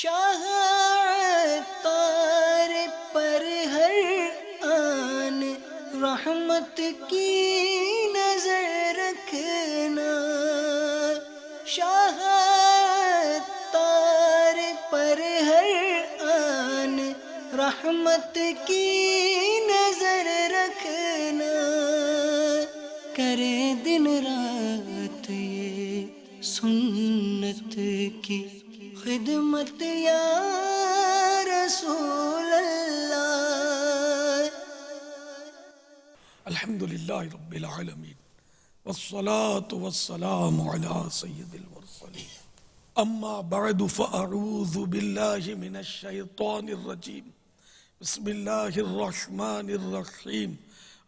شاہ عطار پر ہر آن رحمت کی نظر رکھنا، شاہ عطار پر ہر آن رحمت کی نظر رکھنا، کرے دن رات یہ سنت کی خدمت یا رسول اللہ۔ الحمدللہ رب العالمین والصلاة والسلام علی سید المرسلین، اما بعد فاعوذ باللہ من الشیطان الرجیم، بسم اللہ الرحمن الرحیم،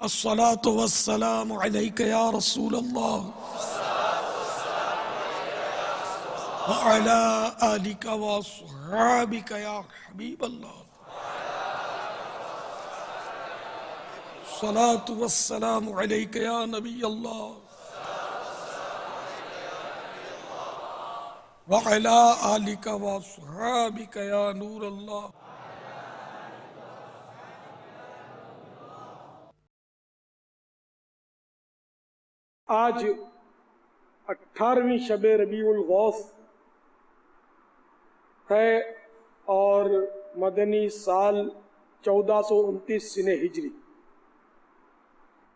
الصلاة والسلام علیک یا رسول اللہ وعلى آلك وصحابك يا حبيب الله، الصلاة والسلام عليك يا نبي الله وعلى آلك وصحابك يا نور الله۔ آج 18ویں شب ربیع الغوث ہے اور مدنی سال 1429 سنہ ہجری۔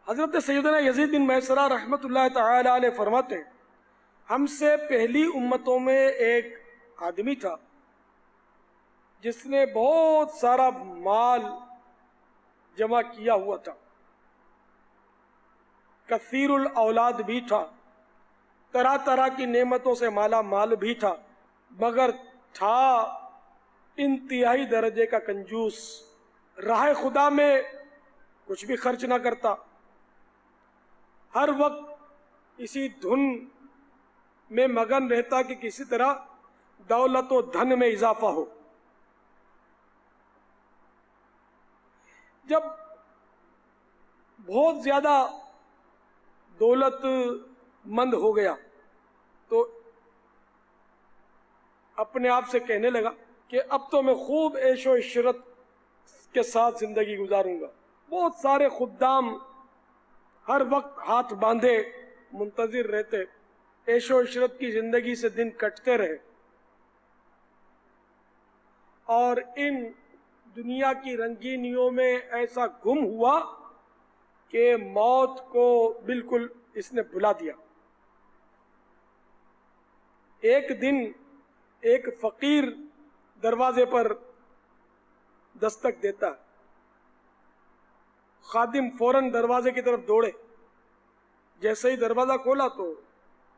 حضرت سیدنا یزید بن میسرہ رحمۃ اللہ تعالی علیہ فرماتے ہیں، ہم سے پہلی امتوں میں ایک آدمی تھا جس نے بہت سارا مال جمع کیا ہوا تھا، کثیر الاولاد بھی تھا، طرح طرح کی نعمتوں سے مالا مال بھی تھا، مگر تھا انتہائی درجے کا کنجوس، راہ خدا میں کچھ بھی خرچ نہ کرتا، ہر وقت اسی دھن میں مگن رہتا کہ کسی طرح دولت و دھن میں اضافہ ہو۔ جب بہت زیادہ دولت مند ہو گیا تو اپنے آپ سے کہنے لگا کہ اب تو میں خوب عیش و عشرت کے ساتھ زندگی گزاروں گا۔ بہت سارے خدام ہر وقت ہاتھ باندھے منتظر رہتے، عیش و عشرت کی زندگی سے دن کٹتے رہے، اور ان دنیا کی رنگینیوں میں ایسا گم ہوا کہ موت کو بالکل اس نے بھلا دیا۔ ایک دن ایک فقیر دروازے پر دستک دیتا، خادم فوراً دروازے کی طرف دوڑے، جیسے ہی دروازہ کھولا تو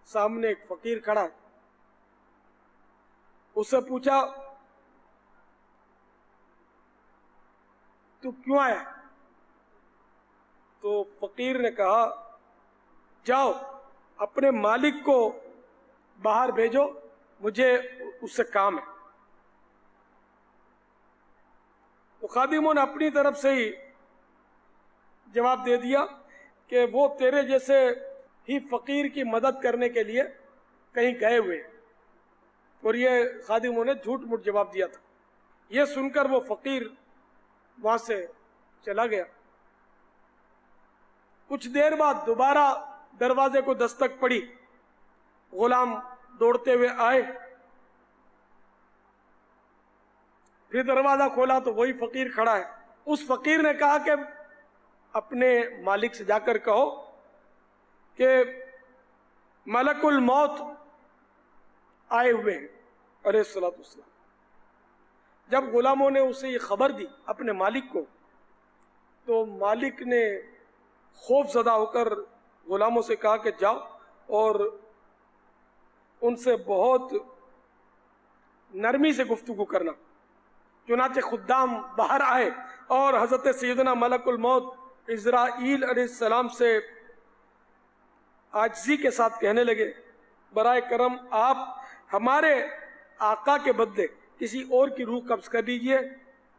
سامنے ایک فقیر کھڑا ہے۔ اس سے پوچھا، تو کیوں آیا؟ تو فقیر نے کہا، جاؤ اپنے مالک کو باہر بھیجو، مجھے اس سے کام ہے۔ تو خادموں نے اپنی طرف سے ہی جواب دے دیا کہ وہ تیرے جیسے ہی فقیر کی مدد کرنے کے لیے کہیں گئے ہوئے، اور یہ خادموں نے جھوٹ موٹ جواب دیا تھا۔ یہ سن کر وہ فقیر وہاں سے چلا گیا۔ کچھ دیر بعد دوبارہ دروازے کو دستک پڑی، غلام دوڑتے ہوئے آئے، پھر دروازہ کھولا تو وہی فقیر کھڑا ہے۔ اس فقیر نے کہا کہ اپنے مالک سے جا کر کہو کہ ملک الموت آئے ہوئے ہیں علیہ الصلوۃ والسلام۔ جب غلاموں نے اسے یہ خبر دی اپنے مالک کو، تو مالک نے خوف زدہ ہو کر غلاموں سے کہا کہ جاؤ اور ان سے بہت نرمی سے گفتگو کرنا۔ چنانچہ خدام باہر آئے اور حضرت سیدنا ملک الموت عزرائیل علیہ السلام سے عاجزی کے ساتھ کہنے لگے، برائے کرم آپ ہمارے آقا کے بدلے کسی اور کی روح قبض کر لیجئے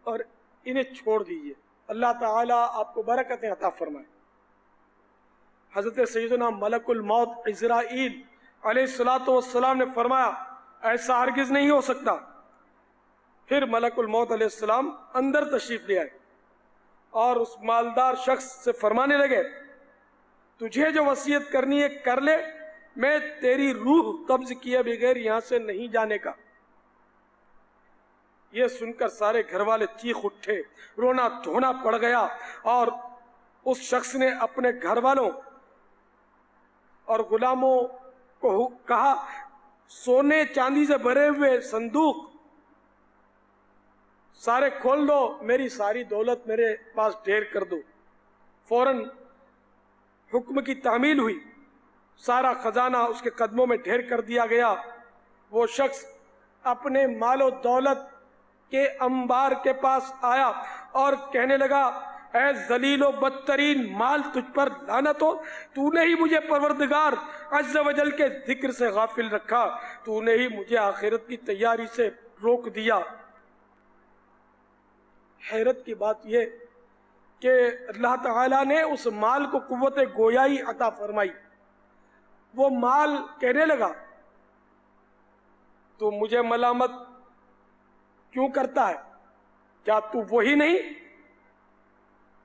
اور انہیں چھوڑ دیجئے، اللہ تعالیٰ آپ کو برکتیں عطا فرمائے۔ حضرت سیدنا ملک الموت عزرائیل علیہ الصلوۃ والسلام نے فرمایا، ایسا ہرگز نہیں ہو سکتا، پھر ملک الموت علیہ السلام اندر تشریف لے آئے اور اس مالدار شخص سے فرمانے لگے تجھے جو وصیت کرنی ہے کر لے، میں تیری روح قبض کیے بغیر یہاں سے نہیں جانے کا۔ یہ سن کر سارے گھر والے چیخ اٹھے، رونا دھونا پڑ گیا، اور اس شخص نے اپنے گھر والوں اور غلاموں کو کہا سونے چاندی سے بھرے ہوئے صندوق سارے کھول دو، میری ساری دولت میرے پاس ڈھیر کر دو۔ فوراً حکم کی تعمیل ہوئی، سارا خزانہ اس کے قدموں میں ڈھیر کر دیا گیا۔ وہ شخص اپنے مال و دولت کے انبار کے پاس آیا اور کہنے لگا اے ذلیل و بدترین مال، تجھ پر لعنت ہو، تو نے ہی مجھے پروردگار عز و جل کے ذکر سے غافل رکھا، تو نے ہی مجھے آخرت کی تیاری سے روک دیا۔ حیرت کی بات یہ کہ اللہ تعالیٰ نے اس مال کو قوت گویائی عطا فرمائی۔ وہ مال کہنے لگا تو مجھے ملامت کیوں کرتا ہے؟ کیا تو وہی نہیں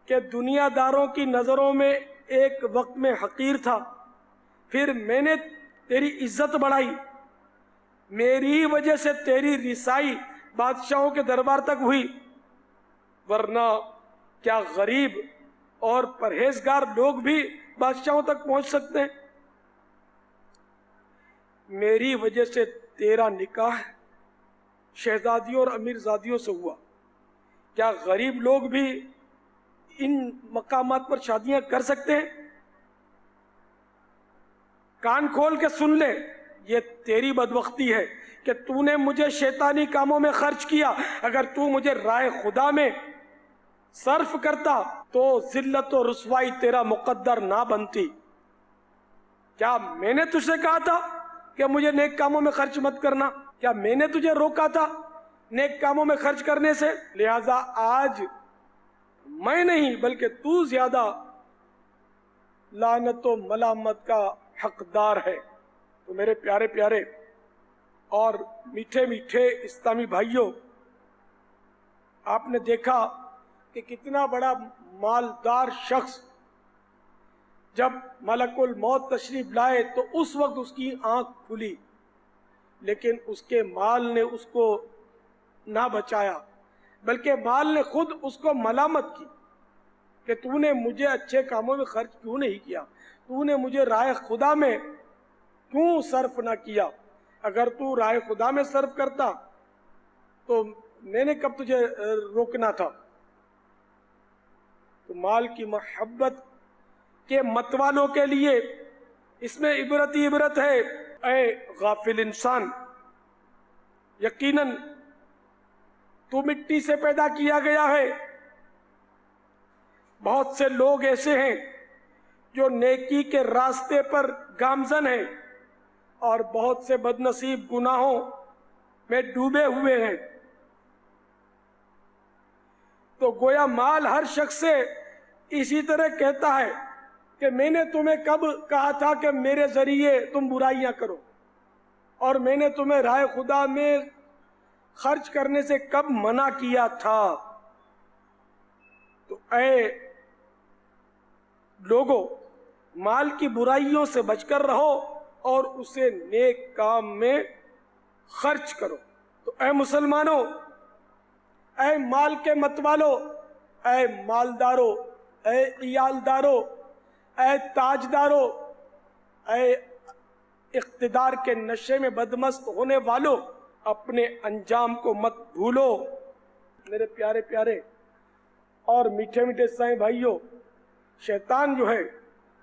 کہ دنیا داروں کی نظروں میں ایک وقت میں حقیر تھا، پھر میں نے تیری عزت بڑھائی، میری وجہ سے تیری رسائی بادشاہوں کے دربار تک ہوئی، ورنہ کیا غریب اور پرہیزگار لوگ بھی بادشاہوں تک پہنچ سکتے ہیں؟ میری وجہ سے تیرا نکاح شہزادیوں اور امیرزادیوں سے ہوا، کیا غریب لوگ بھی ان مقامات پر شادیاں کر سکتے ہیں؟ کان کھول کے سن لے، یہ تیری بدبختی ہے کہ تو نے مجھے شیطانی کاموں میں خرچ کیا۔ اگر تو مجھے رائے خدا میں صرف کرتا تو ذلت و رسوائی تیرا مقدر نہ بنتی۔ کیا میں نے تجھ سے کہا تھا کہ مجھے نیک کاموں میں خرچ مت کرنا؟ کیا میں نے تجھے روکا تھا نیک کاموں میں خرچ کرنے سے؟ لہذا آج میں نہیں بلکہ تو زیادہ لعنت و ملامت کا حقدار ہے۔ تو میرے پیارے پیارے اور میٹھے میٹھے اسلامی بھائیوں، آپ نے دیکھا کہ کتنا بڑا مالدار شخص جب ملک الموت تشریف لائے تو اس وقت اس کی آنکھ کھلی، لیکن اس کے مال نے اس کو نہ بچایا، بلکہ مال نے خود اس کو ملامت کی کہ تو نے مجھے اچھے کاموں میں خرچ کیوں نہیں کیا، تو نے مجھے رائے خدا میں کیوں صرف نہ کیا؟ اگر تو رائے خدا میں صرف کرتا تو میں نے کب تجھے روکنا تھا؟ تو مال کی محبت کے متوالوں کے لیے اس میں عبرت ہی عبرت ہے۔ اے غافل انسان، یقیناً تو مٹی سے پیدا کیا گیا ہے۔ بہت سے لوگ ایسے ہیں جو نیکی کے راستے پر گامزن ہیں اور بہت سے بد نصیب گناہوں میں ڈوبے ہوئے ہیں۔ تو گویا مال ہر شخص سے اسی طرح کہتا ہے کہ میں نے تمہیں کب کہا تھا کہ میرے ذریعے تم برائیاں کرو، اور میں نے تمہیں رائے خدا میں خرچ کرنے سے کب منع کیا تھا؟ تو اے لوگوں، مال کی برائیوں سے بچ کر رہو اور اسے نیک کام میں خرچ کرو۔ تو اے مسلمانوں، اے مال کے متوالو، اے مالدارو، اے عیالدارو، اے تاجدارو، اے اقتدار کے نشے میں بدمست ہونے والو، اپنے انجام کو مت بھولو۔ میرے پیارے پیارے اور میٹھے میٹھے سائیں بھائیوں، شیطان جو ہے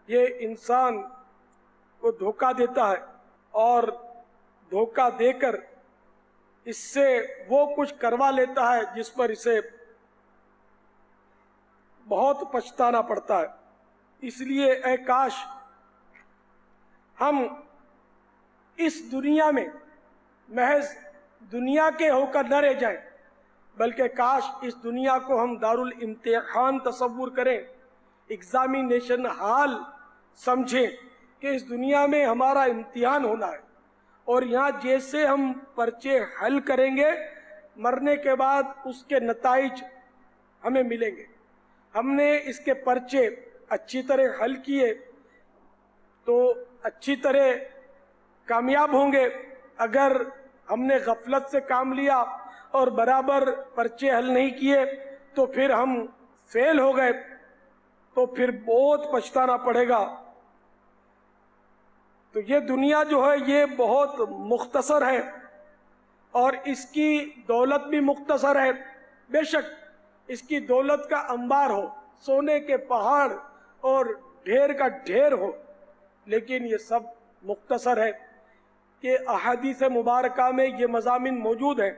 یہ انسان کو دھوکہ دیتا ہے، اور دھوکہ دے کر اس سے وہ کچھ کروا لیتا ہے جس پر اسے بہت پچھتانا پڑتا ہے۔ اس لیے اے کاش ہم اس دنیا میں محض دنیا کے ہو کر نہ رہ جائیں، بلکہ کاش اس دنیا کو ہم دارالامتحان تصور کریں، ایگزامینیشن ہال سمجھیں کہ اس دنیا میں ہمارا امتحان ہونا ہے، اور یہاں جیسے ہم پرچے حل کریں گے مرنے کے بعد اس کے نتائج ہمیں ملیں گے. ہم نے اس کے پرچے اچھی طرح حل کیے تو اچھی طرح کامیاب ہوں گے. اگر ہم نے غفلت سے کام لیا اور برابر پرچے حل نہیں کیے تو پھر ہم فیل ہو گئے, تو پھر بہت پچھتانا پڑے گا. تو یہ دنیا جو ہے یہ بہت مختصر ہے اور اس کی دولت بھی مختصر ہے. بے شک اس کی دولت کا انبار ہو, سونے کے پہاڑ اور ڈھیر کا ڈھیر ہو, لیکن یہ سب مختصر ہے. کہ احادیث مبارکہ میں یہ مضامین موجود ہیں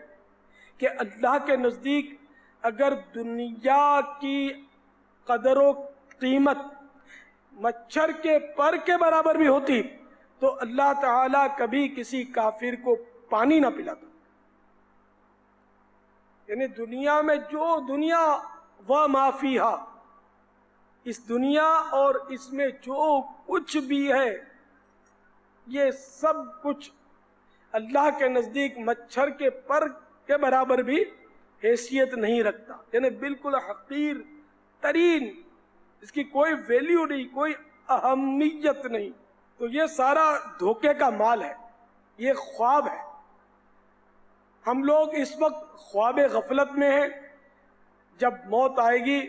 کہ اللہ کے نزدیک اگر دنیا کی قدر و قیمت مچھر کے پر کے برابر بھی ہوتی تو اللہ تعالیٰ کبھی کسی کافر کو پانی نہ پلاتا. یعنی دنیا میں جو دنیا و ما فیہا, اس دنیا اور اس میں جو کچھ بھی ہے یہ سب کچھ اللہ کے نزدیک مچھر کے پر کے برابر بھی حیثیت نہیں رکھتا. یعنی بالکل حقیر ترین, اس کی کوئی ویلیو نہیں, کوئی اہمیت نہیں. تو یہ سارا دھوکے کا مال ہے, یہ خواب ہے. ہم لوگ اس وقت خواب غفلت میں ہیں. جب موت آئے گی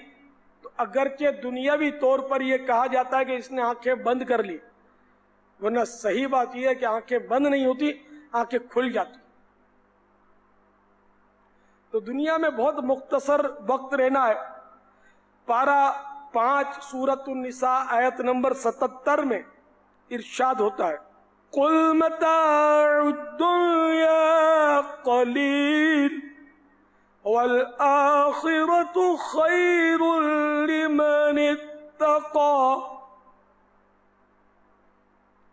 تو اگرچہ دنیاوی طور پر یہ کہا جاتا ہے کہ اس نے آنکھیں بند کر لی, ورنہ صحیح بات یہ ہے کہ آنکھیں بند نہیں ہوتی, آنکھیں کھل جاتی. تو دنیا میں بہت مختصر وقت رہنا ہے. پارہ 5 سورۃ النساء آیت نمبر 77 میں ارشاد ہوتا ہے, قُلْ مَتَاعُ الدُّنْيَا قَلِيلٌ وَالْآخِرَةُ خَيْرٌ لِمَنِ اتَّقَى.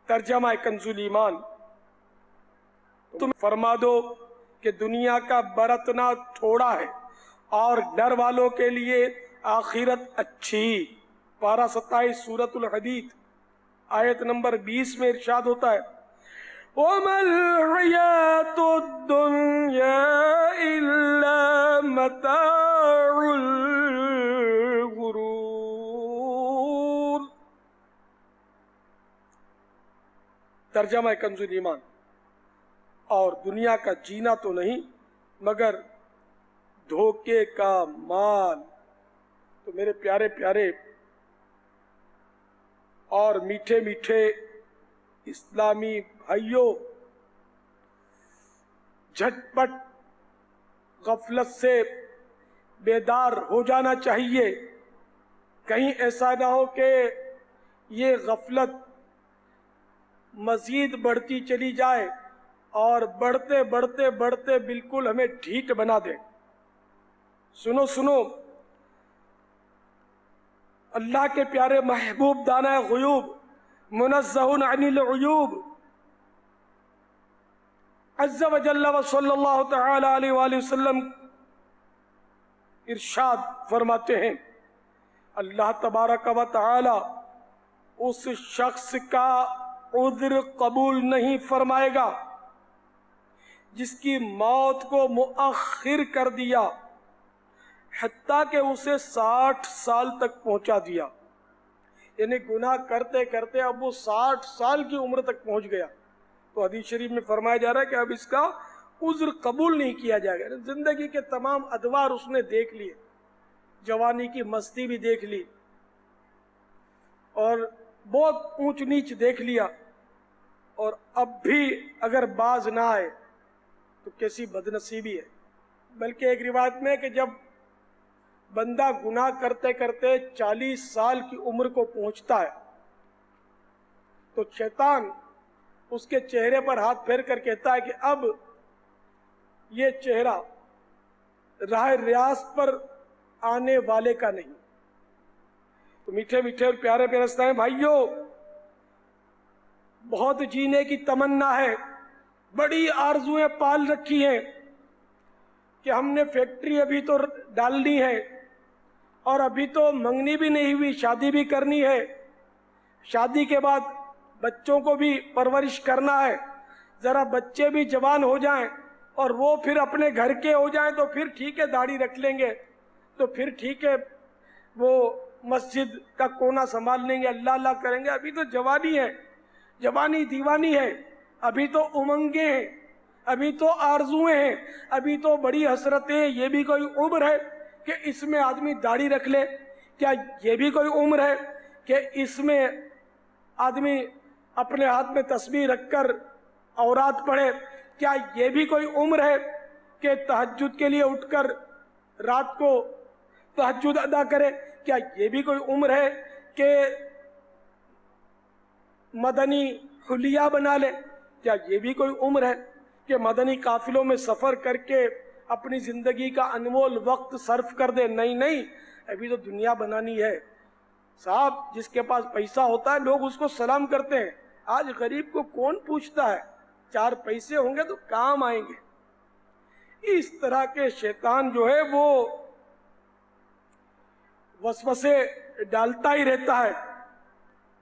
ترجمہ کنز الایمان, تم فرما دو کہ دنیا کا برتنا تھوڑا ہے اور ڈر والوں کے لیے آخرت اچھی. پارہ 27 سورۃ الحدید آیت نمبر 20 میں ارشاد ہوتا ہے, وَمَا الْحَيَاةُ الدُّنْيَا إِلَّا مَتَاعُ الْغُرُورِ. ترجمہ کنز الایمان, اور دنیا کا جینا تو نہیں مگر دھوکے کا مال. تو میرے پیارے پیارے اور میٹھے میٹھے اسلامی بھائیوں, جھٹ پٹ غفلت سے بیدار ہو جانا چاہیے. کہیں ایسا نہ ہو کہ یہ غفلت مزید بڑھتی چلی جائے اور بڑھتے بڑھتے بڑھتے بالکل ہمیں ڈھیٹ بنا دے. سنو سنو, اللہ کے پیارے محبوب دانہ غیوب منزہ عن العیوب عز و جل و صلی اللہ تعالی علیہ وآلہ وسلم ارشاد فرماتے ہیں, اللہ تبارک و تعالی اس شخص کا عذر قبول نہیں فرمائے گا جس کی موت کو مؤخر کر دیا حتیٰ کہ اسے 60 سال تک پہنچا دیا. یعنی گناہ کرتے کرتے اب وہ 60 سال کی عمر تک پہنچ گیا. تو حدیث شریف میں فرمایا جا رہا ہے کہ اب اس کا عذر قبول نہیں کیا جائے گا. زندگی کے تمام ادوار اس نے دیکھ لیے, جوانی کی مستی بھی دیکھ لی اور بہت اونچ نیچ دیکھ لیا, اور اب بھی اگر باز نہ آئے تو کیسی بدنصیبی ہے. بلکہ ایک روایت میں کہ جب بندہ گناہ کرتے کرتے 40 سال کی عمر کو پہنچتا ہے تو شیطان اس کے چہرے پر ہاتھ پھیر کر کہتا ہے کہ اب یہ چہرہ راہ ریاض پر آنے والے کا نہیں. تو میٹھے میٹھے اور پیارے پیارے ہیں بھائیوں, بہت جینے کی تمنا ہے, بڑی آرزویں پال رکھی ہیں کہ ہم نے فیکٹری ابھی تو ڈالنی ہے اور ابھی تو منگنی بھی نہیں ہوئی, شادی بھی کرنی ہے, شادی کے بعد بچوں کو بھی پرورش کرنا ہے, ذرا بچے بھی جوان ہو جائیں اور وہ پھر اپنے گھر کے ہو جائیں تو پھر ٹھیک ہے داڑھی رکھ لیں گے، تو پھر ٹھیک ہے وہ مسجد کا کونا سنبھال لیں گے، اللہ اللہ کریں گے۔ ابھی تو جوانی ہے، جوانی دیوانی ہے، ابھی تو امنگیں ہیں، ابھی تو آرزویں ہیں، ابھی تو بڑی حسرتیں ہیں۔ یہ بھی کوئی عمر ہے کہ اس میں آدمی داڑھی رکھ لے؟ کیا یہ بھی کوئی عمر ہے کہ اس میں آدمی اپنے ہاتھ میں تسبیح رکھ کر اورات پڑھے؟ کیا یہ بھی کوئی عمر ہے کہ تہجد کے لیے اٹھ کر رات کو تہجد ادا کرے؟ کیا یہ بھی کوئی عمر ہے کہ مدنی حلیہ بنا لے؟ کیا یہ بھی کوئی عمر ہے کہ مدنی قافلوں میں سفر کر کے اپنی زندگی کا انمول وقت صرف کر دے؟ نہیں نہیں، ابھی تو دنیا بنانی ہے صاحب۔ جس کے پاس پیسہ ہوتا ہے لوگ اس کو سلام کرتے ہیں، آج غریب کو کون پوچھتا ہے؟ 4 پیسے ہوں گے تو کام آئیں گے۔ اس طرح کے شیطان جو ہے وہ وسوسے ڈالتا ہی رہتا ہے۔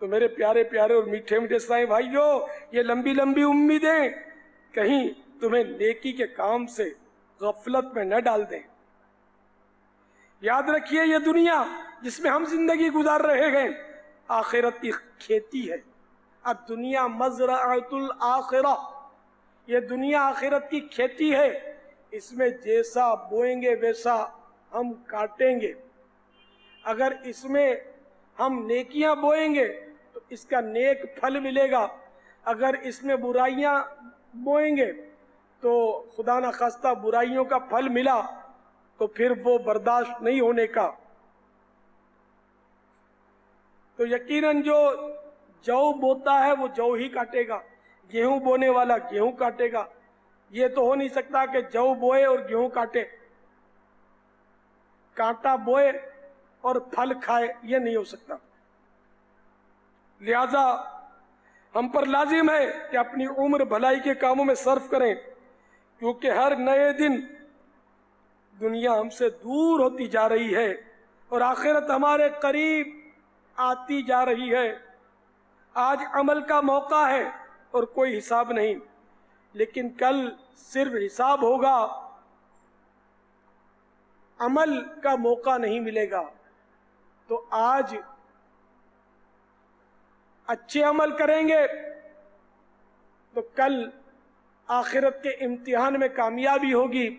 تو میرے پیارے پیارے اور میٹھے میٹھے اسلامی بھائیو، یہ لمبی لمبی امیدیں کہیں تمہیں نیکی کے کام سے غفلت میں نہ ڈال دیں۔ یاد رکھیے یہ دنیا جس میں ہم زندگی گزار رہے ہیں آخرت کی کھیتی ہے۔ الدنیا مزرعۃ الآخرہ، یہ دنیا آخرت کی کھیتی ہے۔ اس میں جیسا بوئیں گے ویسا ہم کاٹیں گے۔ اگر اس میں ہم نیکیاں بوئیں گے تو اس کا نیک پھل ملے گا، اگر اس میں برائیاں بوئیں گے تو خدا نخواستہ برائیوں کا پھل ملا تو پھر وہ برداشت نہیں ہونے کا۔ تو یقیناً جو جو بوتا ہے وہ جو ہی کاٹے گا، گیہوں بونے والا گیہوں کاٹے گا۔ یہ تو ہو نہیں سکتا کہ جو بوئے اور گیہوں کاٹے، کانٹا بوئے اور پھل کھائے، یہ نہیں ہو سکتا۔ لہذا ہم پر لازم ہے کہ اپنی عمر بھلائی کے کاموں میں صرف کریں، کیونکہ ہر نئے دن دنیا ہم سے دور ہوتی جا رہی ہے اور آخرت ہمارے قریب آتی جا رہی ہے۔ آج عمل کا موقع ہے اور کوئی حساب نہیں، لیکن کل صرف حساب ہوگا، عمل کا موقع نہیں ملے گا۔ تو آج اچھے عمل کریں گے تو کل آخرت کے امتحان میں کامیابی ہوگی۔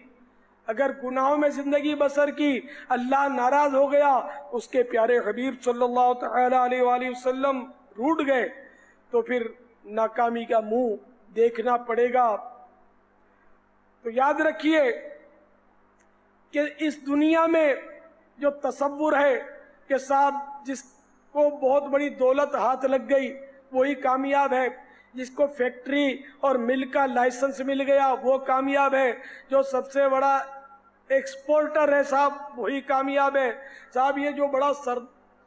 اگر گناہوں میں زندگی بسر کی، اللہ ناراض ہو گیا، اس کے پیارے حبیب صلی اللہ تعالی علیہ وآلہ وسلم روٹ گئے، تو پھر ناکامی کا منہ دیکھنا پڑے گا۔ تو یاد رکھیے کہ اس دنیا میں جو تصور ہے کہ صاحب جس کو بہت بڑی دولت ہاتھ لگ گئی وہی کامیاب ہے، جس کو فیکٹری اور مل کا لائسنس مل گیا وہ کامیاب ہے، جو سب سے بڑا ایکسپورٹر ہے صاحب وہی کامیاب ہے، صاحب یہ جو بڑا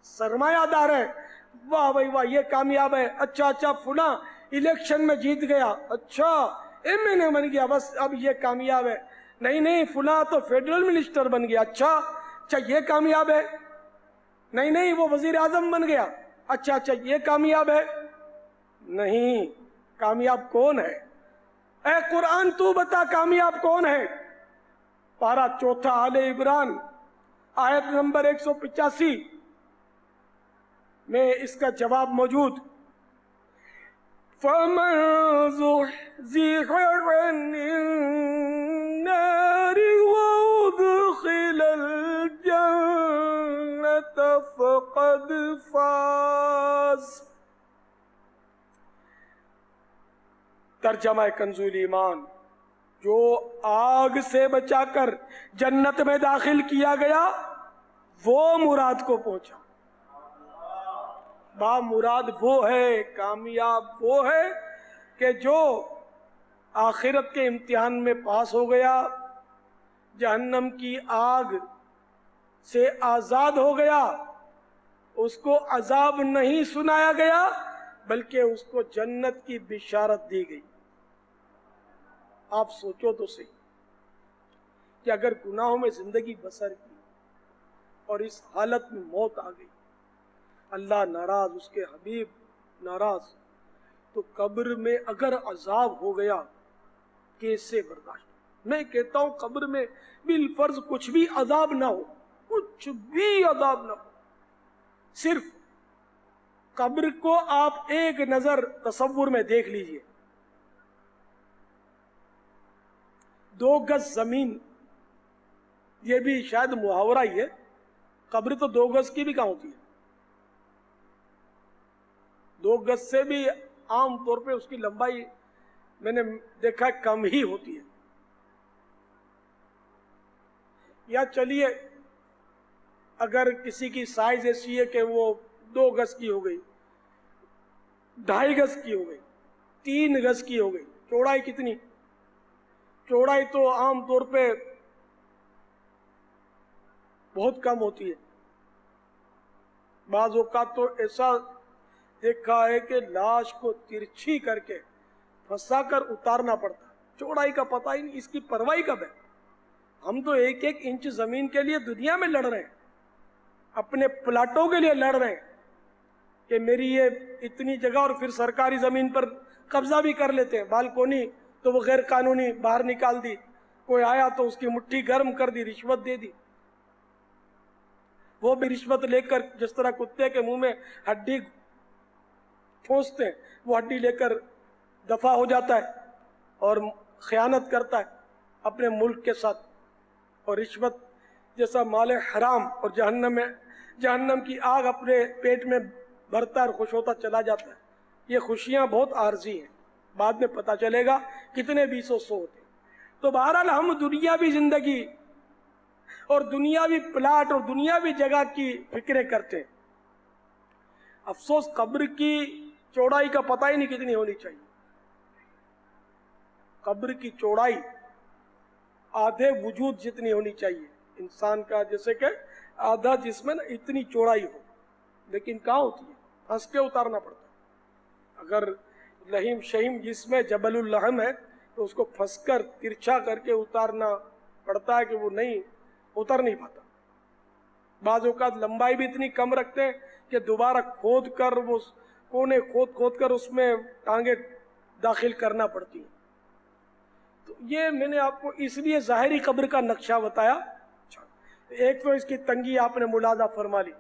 سرمایہ دار ہے واہ بھائی واہ یہ کامیاب ہے، اچھا فلاں الیکشن میں جیت گیا، اچھا ایم این اے بن گیا، بس اب یہ کامیاب ہے۔ نہیں فلاں تو فیڈرل منسٹر بن گیا، اچھا یہ کامیاب ہے۔ نہیں وہ وزیر اعظم بن گیا، اچھا یہ کامیاب ہے۔ نہیں، کامیاب کون ہے؟ اے قرآن تو بتا کامیاب کون ہے؟ پارہ 4 آل عمران آیت نمبر 185 میں اس کا جواب موجود۔ فَمَن زُحْزِحَ عَنِ النَّارِ وَأُدْخِلَ الْجَنَّةَ فَقَدْ فَازَ۔ ترجمہ کنزُ ایمان، جو آگ سے بچا کر جنت میں داخل کیا گیا وہ مراد کو پہنچا۔ با مراد وہ ہے، کامیاب وہ ہے کہ جو آخرت کے امتحان میں پاس ہو گیا، جہنم کی آگ سے آزاد ہو گیا، اس کو عذاب نہیں سنایا گیا بلکہ اس کو جنت کی بشارت دی گئی۔ آپ سوچو تو صحیح کہ اگر گناہوں میں زندگی بسر کی اور اس حالت میں موت آ گئی، اللہ ناراض، اس کے حبیب ناراض، تو قبر میں اگر عذاب ہو گیا کیسے برداشت؟ میں کہتا ہوں قبر میں بالفرض کچھ بھی عذاب نہ ہو، کچھ بھی عذاب نہ ہو، صرف قبر کو آپ ایک نظر تصور میں دیکھ لیجئے، 2 گز زمین، یہ بھی شاید محاورہ ہی ہے، قبر تو 2 گز کی بھی کہاں ہوتی ہے، 2 گز سے بھی عام طور پہ اس کی لمبائی میں نے دیکھا کم ہی ہوتی ہے، یا چلیے اگر کسی کی سائز ایسی ہے کہ وہ 2 گز کی ہو گئی، 2.5 گز کی ہو گئی، 3 گز کی ہو گئی، چوڑائی کتنی؟ چوڑائی تو عام طور پہ بہت کم ہوتی ہے، بعض اوقات تو ایسا دیکھا ہے کہ لاش کو ترچھی کر کے پھنسا کر اتارنا پڑتا ہے، چوڑائی کا پتہ ہی نہیں، اس کی پرواہی کب ہے؟ ہم تو 1 انچ زمین کے لیے دنیا میں لڑ رہے ہیں، اپنے پلاٹوں کے لیے لڑ رہے ہیں کہ میری یہ اتنی جگہ، اور پھر سرکاری زمین پر قبضہ بھی کر لیتے ہیں، بالکونی تو وہ غیر قانونی باہر نکال دی، کوئی آیا تو اس کی مٹھی گرم کر دی، رشوت دے دی، وہ بھی رشوت لے کر جس طرح کتے کے منہ میں ہڈی پھونستے ہیں وہ ہڈی لے کر دفع ہو جاتا ہے اور خیانت کرتا ہے اپنے ملک کے ساتھ، اور رشوت جیسا مال حرام اور جہنم کی آگ اپنے پیٹ میں بھرتا اور خوش ہوتا چلا جاتا ہے۔ یہ خوشیاں بہت عارضی ہیں، بعد میں پتہ چلے گا کتنے 200 ہوتے ہیں۔ تو بہرحال ہم دنیاوی زندگی اور دنیاوی پلاٹ اور دنیاوی جگہ کی فکریں کرتے ہیں، افسوس قبر کی چوڑائی کا پتہ ہی نہیں کتنی ہونی چاہیے۔ قبر کی چوڑائی آدھے وجود جتنی ہونی چاہیے، انسان کا جیسے کہ آدھا جسم میں اتنی چوڑائی ہو، لیکن کہاں ہوتی ہے؟ پھنس کے اتارنا پڑتا ہے۔ اگر لہیم شہیم جسم جبل اللحم ہے تو اس کو پھنس کر ترچھا کر کے اتارنا پڑتا ہے کہ وہ نہیں اتر نہیں پاتا۔ بعض اوقات لمبائی بھی اتنی کم رکھتے ہیں کہ دوبارہ کھود کر وہ کونے کھود کر اس میں ٹانگیں داخل کرنا پڑتی ہیں۔ تو یہ میں نے آپ کو اس لیے ظاہری قبر کا نقشہ بتایا، ایک تو اس کی تنگی آپ نے ملاحظہ فرما لی،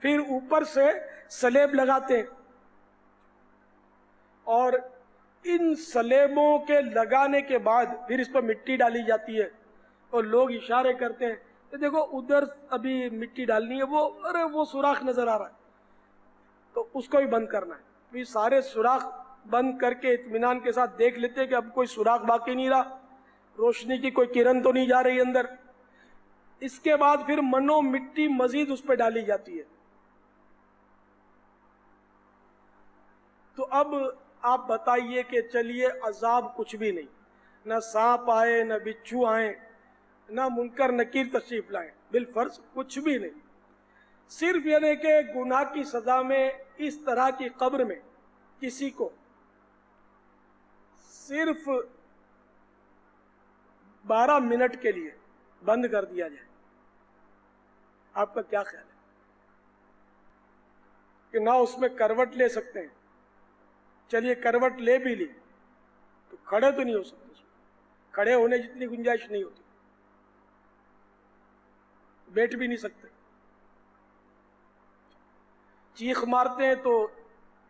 پھر اوپر سے سلیب لگاتے ہیں، اور ان سلیبوں کے لگانے کے بعد پھر اس پر مٹی ڈالی جاتی ہے، اور لوگ اشارے کرتے ہیں کہ دیکھو ادھر ابھی مٹی ڈالنی ہے، وہ سوراخ نظر آ رہا ہے تو اس کو بھی بند کرنا ہے۔ پھر سارے سوراخ بند کر کے اطمینان کے ساتھ دیکھ لیتے ہیں کہ اب کوئی سوراخ باقی نہیں رہا، روشنی کی کوئی کرن تو نہیں جا رہی اندر۔ اس کے بعد پھر منو مٹی مزید اس پہ ڈالی جاتی ہے۔ تو اب آپ بتائیے کہ چلیے عذاب کچھ بھی نہیں، نہ سانپ آئے، نہ بچھو آئے، نہ منکر نکیر تشریف لائیں، بالفرض کچھ بھی نہیں، صرف یہ کہ گناہ کی سزا میں اس طرح کی قبر میں کسی کو صرف 12 منٹ کے لیے بند کر دیا جائے، آپ کا کیا خیال ہے؟ کہ نہ اس میں کروٹ لے سکتے ہیں، چلیے کروٹ لے بھی لی تو کھڑے تو نہیں ہو سکتے، کھڑے ہونے جتنی گنجائش نہیں ہوتی، بیٹھ بھی نہیں سکتے، چیخ مارتے ہیں تو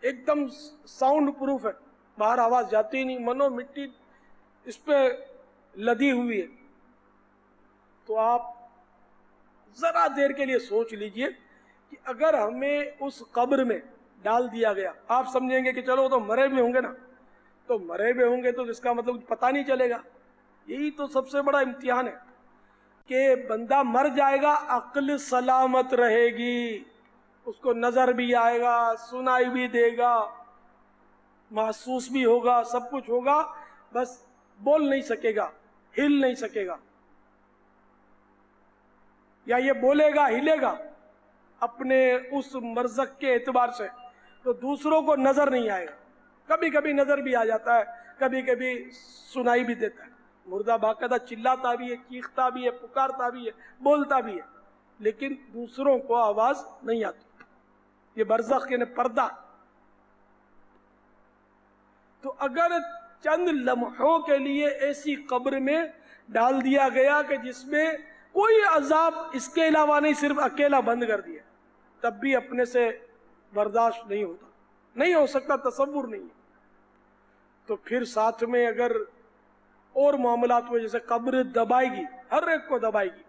ایک دم ساؤنڈ پروف ہے، باہر آواز جاتی ہی نہیں، منو مٹی اس پہ لدی ہوئی ہے۔ تو آپ ذرا دیر کے لیے سوچ لیجئے کہ اگر ہمیں اس قبر میں ڈال دیا گیا، آپ سمجھیں گے کہ چلو تو مرے بھی ہوں گے نا، تو مرے بھی ہوں گے تو اس کا مطلب پتہ نہیں چلے گا۔ یہی تو سب سے بڑا امتحان ہے کہ بندہ مر جائے گا، عقل سلامت رہے گی، اس کو نظر بھی آئے گا، سنائی بھی دے گا، محسوس بھی ہوگا، سب کچھ ہوگا، بس بول نہیں سکے گا، ہل نہیں سکے گا، یا یہ بولے گا ہلے گا اپنے اس مرزق کے اعتبار سے، تو دوسروں کو نظر نہیں آئے گا، کبھی کبھی نظر بھی آ جاتا ہے، کبھی کبھی سنائی بھی دیتا ہے، مردہ باقاعدہ چلاتا بھی ہے، چیختا بھی ہے، پکارتا بھی ہے، بولتا بھی ہے، لیکن دوسروں کو آواز نہیں آتی، یہ برزخ یعنی پردہ۔ تو اگر چند لمحوں کے لیے ایسی قبر میں ڈال دیا گیا کہ جس میں کوئی عذاب اس کے علاوہ نہیں، صرف اکیلا بند کر دیا، تب بھی اپنے سے برداشت نہیں ہوتا، نہیں ہو سکتا، تصور نہیں ہے۔ تو پھر ساتھ میں اگر اور معاملات ہوئے، جیسے قبر دبائے گی، ہر ایک کو دبائے گی،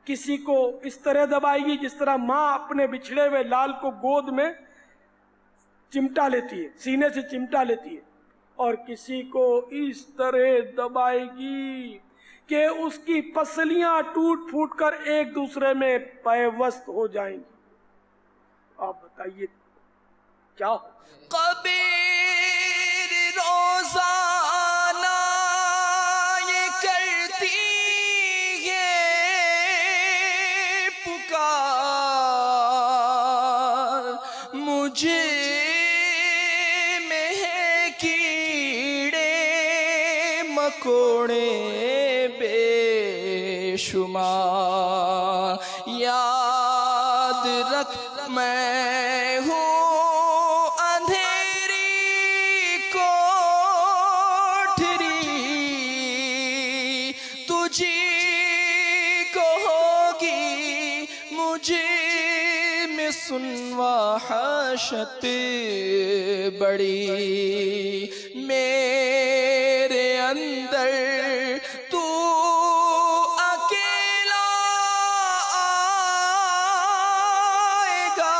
کسی کو اس طرح دبائے گی جس طرح ماں اپنے بچھڑے ہوئے لال کو گود میں چمٹا لیتی ہے، سینے سے چمٹا لیتی ہے، اور کسی کو اس طرح دبائے گی کہ اس کی پسلیاں ٹوٹ پھوٹ کر ایک دوسرے میں پیوست ہو جائیں گی۔ آپ بتائیے کیا ہو؟ قبر روزانہ یہ کرتی ہے پکار، مجھے میں ہے کیڑے مکوڑے بے شمار، یاد رکھ میں ہوں وحشت بڑی میرے اندر، تو اکیلا آئے گا،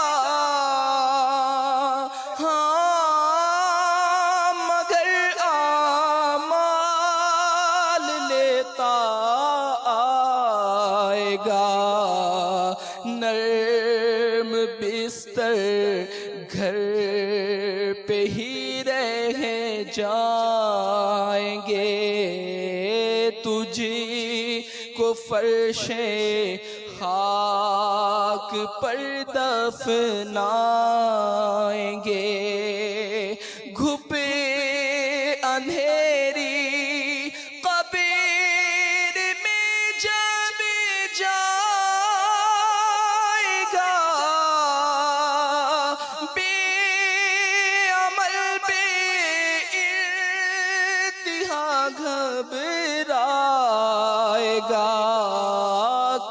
ہاں مگر اعمال لیتا آئے گا، بستر گھر پہ ہی رہ جائیں گے، تجھی کو فرش خاک پر دفنائیں گے، گھپے اندھیری گھبرائے گا،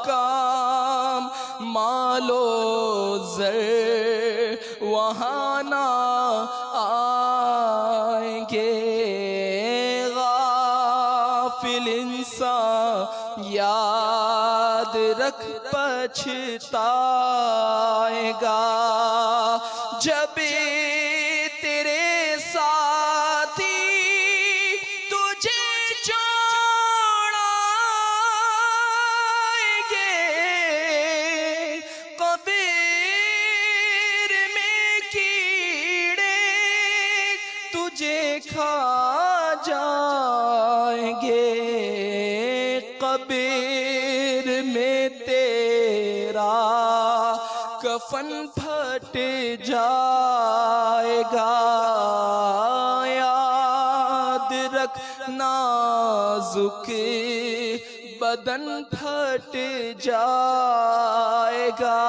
کام مالو زر وہاں نہ آئیں گے، غافل انسان یاد رکھ پچھتائے گا، جب تیرے ساتھی کھا جائیں گے، قبر میں تیرا کفن پھٹ جائے گا، یاد رکھ نازک بدن پھٹ جائے گا،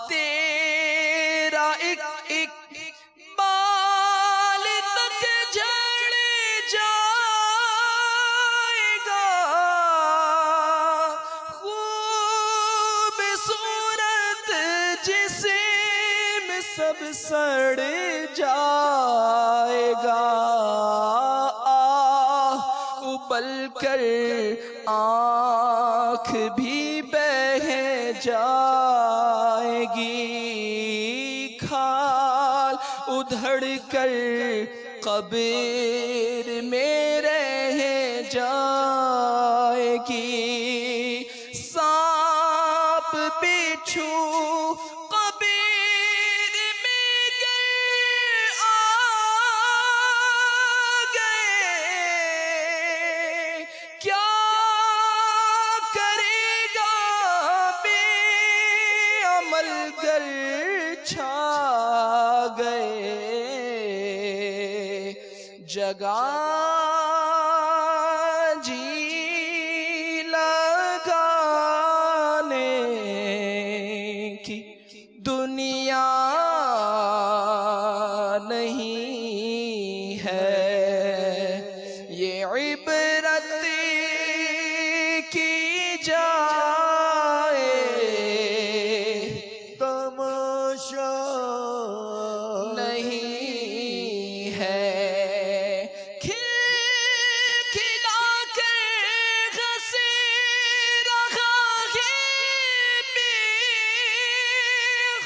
تیرا ایک ایک سب سڑ جائے گا، آہ ابل کر آنکھ بھی بہہ جائے گی، کھال ادھڑ کر قبر میں رہ جائے گی، سانپ بچھو گر چھا گئے، جگہ جی لگانے کی دنیا نہیں ہے۔ جائے تماشا نہیں ہے کھلا کے ہنسی رہا ہے بے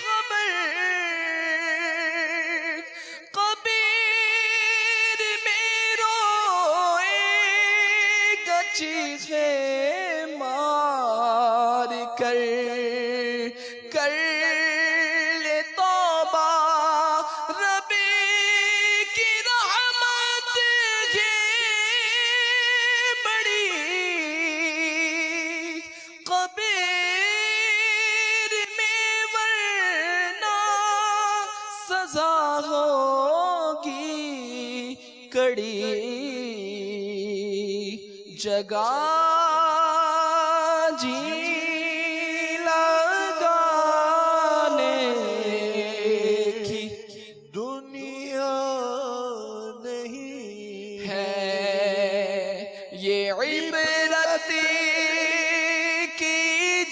خبر کبیر میں روئے گا چیخیں مار کر لے توبہ رب کی رحمت ہے بڑی قبر میں ورنہ سزا ہوگی کڑی جگہ جی لگانے کی دنیا نہیں ہے یہ عبرت کی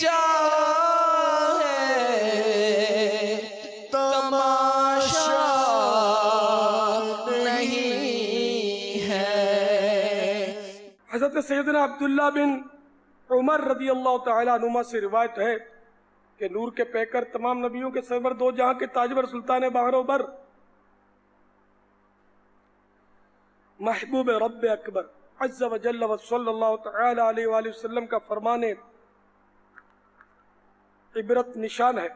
جا ہے تماشا نہیں ہے حضرت سیدنا عبداللہ بن عمر رضی اللہ تعالیٰ عنہما سے روایت ہے کہ نور کے پیکر تمام نبیوں کے سرور دو جہاں کے تاجور سلطان بحر و بر محبوب رب اکبر عز و جل و صلی اللہ تعالیٰ علیہ وآلہ وسلم کا فرمان عبرت نشان ہے.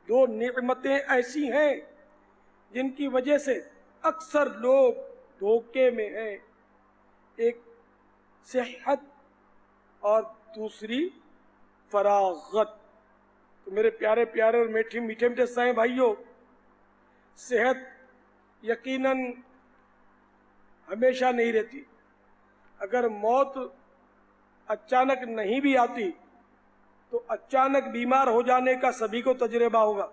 دو نعمتیں ایسی ہیں جن کی وجہ سے اکثر لوگ دھوکے میں ہیں. ایک صحت اور دوسری فراغت. تو میرے پیارے پیارے اور میٹھے میٹھے سائیں بھائیوں، صحت یقیناً ہمیشہ نہیں رہتی. اگر موت اچانک نہیں بھی آتی تو اچانک بیمار ہو جانے کا سبھی کو تجربہ ہوگا.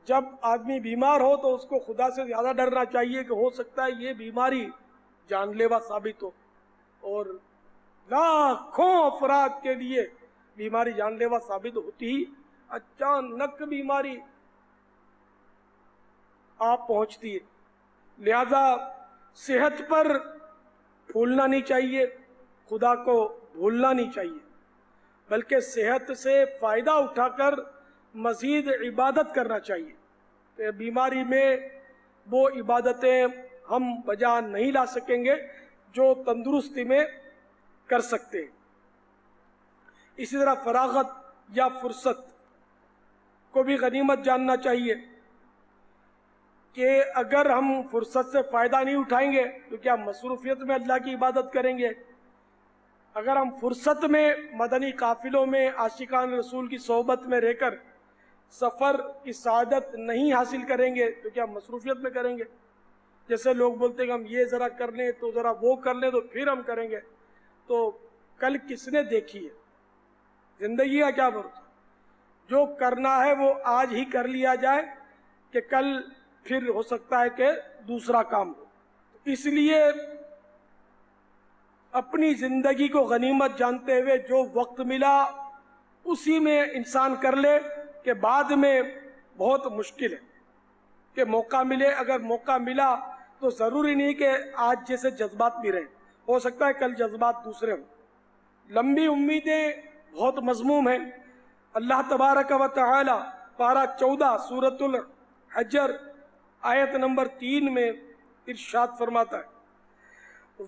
جب آدمی بیمار ہو تو اس کو خدا سے زیادہ ڈرنا چاہیے کہ ہو سکتا ہے یہ بیماری جان لیوا ثابت ہو. اور لاکھوں افراد کے لیے بیماری جان لیوا ثابت ہوتی ہی اچانک بیماری آپ پہنچتی ہے. لہذا صحت پر پھولنا نہیں چاہیے، خدا کو بھولنا نہیں چاہیے، بلکہ صحت سے فائدہ اٹھا کر مزید عبادت کرنا چاہیے. کہ بیماری میں وہ عبادتیں ہم بجا نہیں لا سکیں گے جو تندرستی میں کر سکتے. اسی طرح فراغت یا فرصت کو بھی غنیمت جاننا چاہیے کہ اگر ہم فرصت سے فائدہ نہیں اٹھائیں گے تو کیا مصروفیت میں اللہ کی عبادت کریں گے؟ اگر ہم فرصت میں مدنی قافلوں میں عاشقان رسول کی صحبت میں رہ کر سفر کی سعادت نہیں حاصل کریں گے تو کیا مصروفیت میں کریں گے؟ جیسے لوگ بولتے ہیں کہ ہم یہ ذرا کر لیں تو ذرا وہ کر لیں تو پھر ہم کریں گے. تو کل کس نے دیکھی ہے؟ زندگی کا کیا بھروسہ؟ جو کرنا ہے وہ آج ہی کر لیا جائے کہ کل پھر ہو سکتا ہے کہ دوسرا کام ہو. اس لیے اپنی زندگی کو غنیمت جانتے ہوئے جو وقت ملا اسی میں انسان کر لے کہ بعد میں بہت مشکل ہے کہ موقع ملے. اگر موقع ملا تو ضروری نہیں کہ آج جیسے جذبات بھی رہیں، ہو سکتا ہے کل جذبات دوسرے ہوں. لمبی امیدیں بہت مضموم ہیں. اللہ تبارک و تعالی پارہ 14 سورۃ الحجر آیت نمبر 3 میں ارشاد فرماتا ہے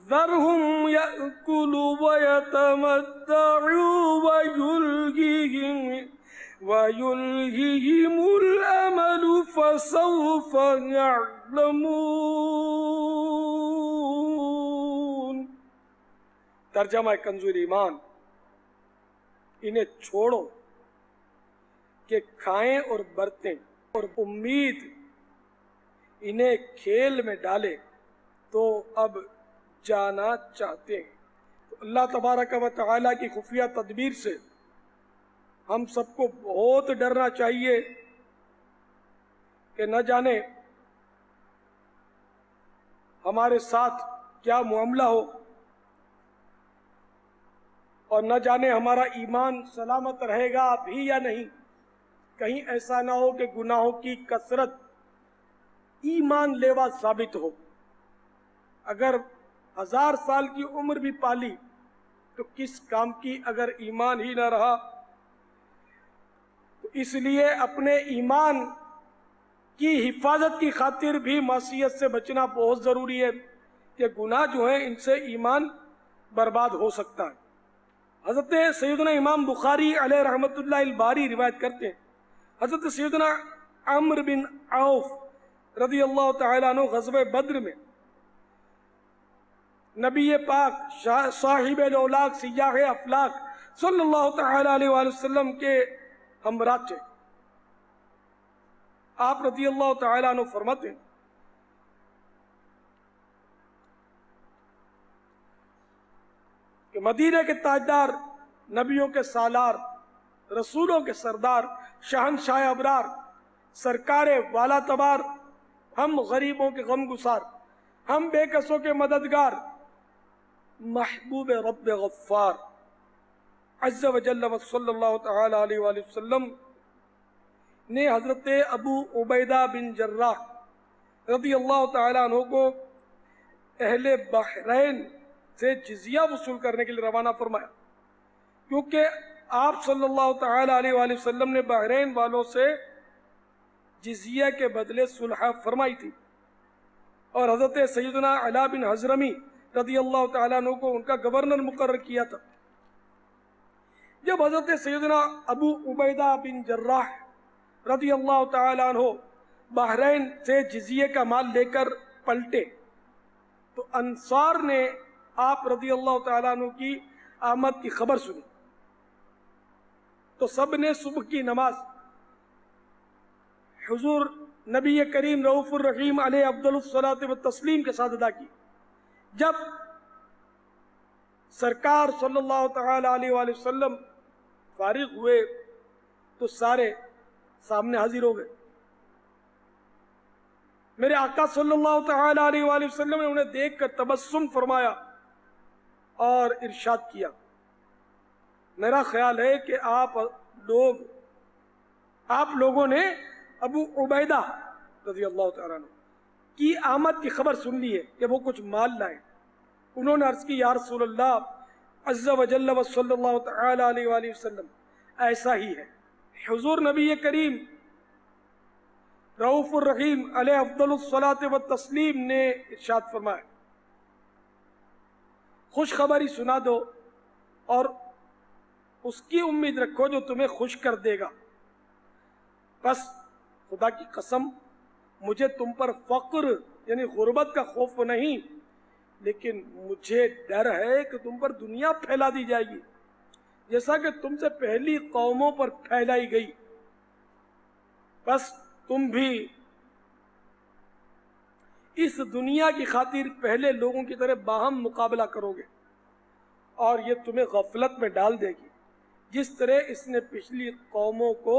ذرهم يأكلوا ويتمتعوا ويلههم الأمل فسوف يعلمون. ترجمہ کنزول ایمان، انہیں چھوڑو کہ کھائیں اور برتیں اور امید انہیں کھیل میں ڈالے تو اب جانا چاہتے ہیں. تو اللہ تبارک و تعالیٰ کی خفیہ تدبیر سے ہم سب کو بہت ڈرنا چاہیے کہ نہ جانے ہمارے ساتھ کیا معاملہ ہو. اور نہ جانے ہمارا ایمان سلامت رہے گا بھی یا نہیں. کہیں ایسا نہ ہو کہ گناہوں کی کثرت ایمان لیوا ثابت ہو. اگر 1000 سال کی عمر بھی پالی تو کس کام کی اگر ایمان ہی نہ رہا. تو اس لیے اپنے ایمان کی حفاظت کی خاطر بھی معصیت سے بچنا بہت ضروری ہے کہ گناہ جو ہیں ان سے ایمان برباد ہو سکتا ہے. حضرت سیدنا امام بخاری علیہ رحمت اللہ الباری روایت کرتے ہیں حضرت سیدنا عمرو بن عوف رضی اللہ تعالیٰ عنہ غزوہ بدر میں نبی پاک صاحب الاولاق سیاح افلاق صلی اللہ تعالیٰ علیہ وآلہ وسلم کے ہمراہ تھے. آپ رضی اللہ تعالیٰ عنہ فرماتے ہیں کہ مدینہ کے تاجدار، نبیوں کے سالار، رسولوں کے سردار، شہنشاہ ابرار، سرکار والا تبار، ہم غریبوں کے غم گسار، ہم بے کسوں کے مددگار، محبوب رب غفار عز و جل و صلی اللہ تعالی علیہ وآلہ وسلم نے حضرت ابو عبیدہ بن جراح رضی اللہ تعالیٰ عنہ کو اہل بحرین سے جزیہ وصول کرنے کے لیے روانہ فرمایا، کیونکہ آپ صلی اللہ تعالی علیہ وآلہ وسلم نے بحرین والوں سے جزیہ کے بدلے صلح فرمائی تھی، اور حضرت سیدنا علا بن حضرمی رضی اللہ تعالیٰ عنہ کو ان کا گورنر مقرر کیا تھا. جب حضرت سیدنا ابو عبیدہ بن جراح رضی اللہ تعالیٰ عنہ بحرین سے جزیے کا مال لے کر پلٹے تو انصار نے آپ رضی اللہ تعالیٰ عنہ کی آمد کی خبر سنی. تو سب نے صبح کی نماز حضور نبی کریم رؤوف الرحیم علیہ افضل الصلاۃ والتسلیم کے ساتھ ادا کی. جب سرکار صلی اللہ تعالی علیہ وآلہ وسلم فارغ ہوئے تو سارے سامنے حاضر ہو گئے. میرے آقا صلی اللہ تعالی علیہ وآلہ وسلم نے انہیں دیکھ کر تبسم فرمایا اور ارشاد کیا، میرا خیال ہے کہ آپ لوگوں نے ابو عبیدہ رضی اللہ تعالیٰ عنہ کی آمد کی خبر سن لی ہے کہ وہ کچھ مال لائے. انہوں نے عرض کی، یا رسول اللہ عز و جل و صلی اللہ تعالی علیہ وآلہ وسلم ایسا ہی ہے. حضور نبی کریم رؤوف الرحیم علیہ افضل الصلاۃ والتسلیم نے ارشاد فرمایا، خوشخبری سنا دو اور اس کی امید رکھو جو تمہیں خوش کر دے گا. بس خدا کی قسم مجھے تم پر فقر یعنی غربت کا خوف نہیں، لیکن مجھے ڈر ہے کہ تم پر دنیا پھیلا دی جائے گی جیسا کہ تم سے پہلی قوموں پر پھیلائی گئی. بس تم بھی اس دنیا کی خاطر پہلے لوگوں کی طرح باہم مقابلہ کرو گے اور یہ تمہیں غفلت میں ڈال دے گی جس طرح اس نے پچھلی قوموں کو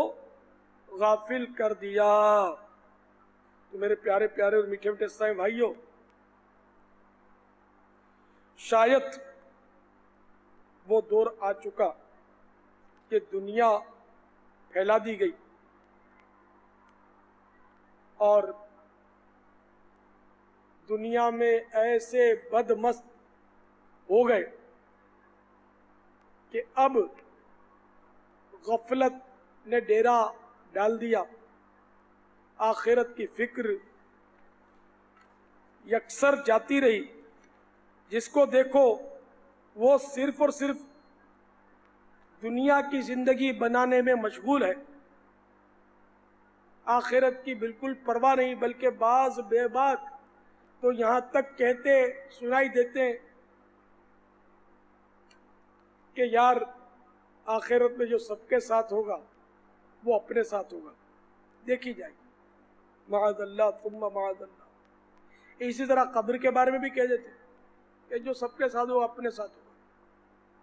غافل کر دیا. تو میرے پیارے پیارے اور میٹھے میٹھے اسلامی بھائیوں، شاید وہ دور آ چکا کہ دنیا پھیلا دی گئی اور دنیا میں ایسے بدمست ہو گئے کہ اب غفلت نے ڈیرا ڈال دیا. آخرت کی فکر یکسر جاتی رہی. جس کو دیکھو وہ صرف اور صرف دنیا کی زندگی بنانے میں مشغول ہے، آخرت کی بالکل پرواہ نہیں. بلکہ بعض بے باک تو یہاں تک کہتے سنائی دیتے ہیں کہ یار آخرت میں جو سب کے ساتھ ہوگا وہ اپنے ساتھ ہوگا، دیکھی جائے گی، معاذ اللہ ثم معاذ اللہ. اسی طرح قبر کے بارے میں بھی کہہ دیتے کہ جو سب کے ساتھ ہو اپنے ساتھ ہوگا.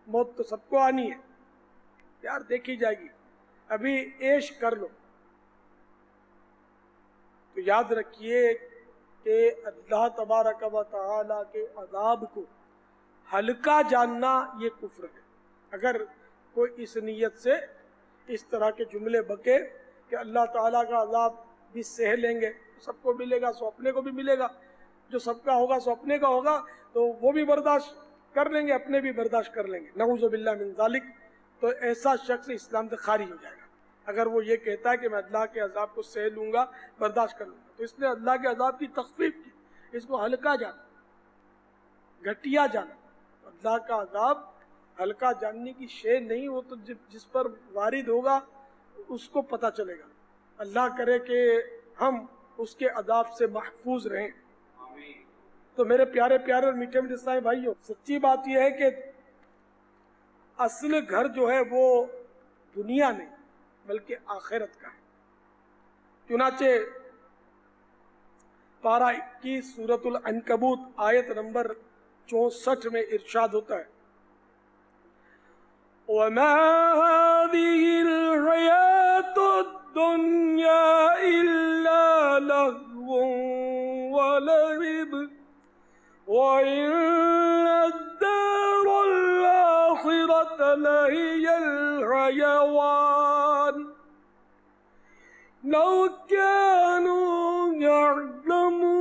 موت تو سب کو آنی ہے یار، دیکھی جائے گی، ابھی عیش کر لو. تو یاد رکھیے کہ اللہ تبارک و تعالی کے عذاب کو ہلکا جاننا یہ کفر ہے. اگر کوئی اس نیت سے اس طرح کے جملے بکے کہ اللہ تعالیٰ کا عذاب بھی سہ لیں گے، سب کو ملے گا سو اپنے کو بھی ملے گا، جو سب کا ہوگا سو اپنے کا ہوگا، تو وہ بھی برداشت کر لیں گے، اپنے بھی برداشت کر لیں گے، نعوذ باللہ من ذالک، تو ایسا شخص اسلام سے خارج ہو جائے گا اگر وہ یہ کہتا ہے کہ میں اللہ کے عذاب کو سہ لوں گا، برداشت کر لوں گا۔ تو اس نے اللہ کے عذاب کی تخفیف کی، اس کو ہلکا جانا، گھٹیا جانا۔ اللہ کا عذاب ہلکا جاننے کی شے نہیں، وہ تو جس پر وارد ہوگا اس کو پتہ چلے گا۔ اللہ کرے کہ ہم اس کے عذاب سے محفوظ رہیں۔ تو میرے پیارے پیارے اور میٹھے میٹھے اسلامی بھائیوں، سچی بات یہ ہے کہ اصل گھر جو ہے وہ دنیا نہیں بلکہ آخرت کا ہے۔ چنانچہ پارہ 21 سورۃ العنکبوت آیت نمبر 64 میں ارشاد ہوتا ہے، وَمَا هَذِهِ الْحَيَاةُ الدُّنْيَا إِلَّا لَهْوٌ وَلَعِبٌ وَإِنَّ الدَّارَ الْآخِرَةَ لَهِيَ الْحَيَوَانُ لَوْ كَانُوا يَعْلَمُونَ۔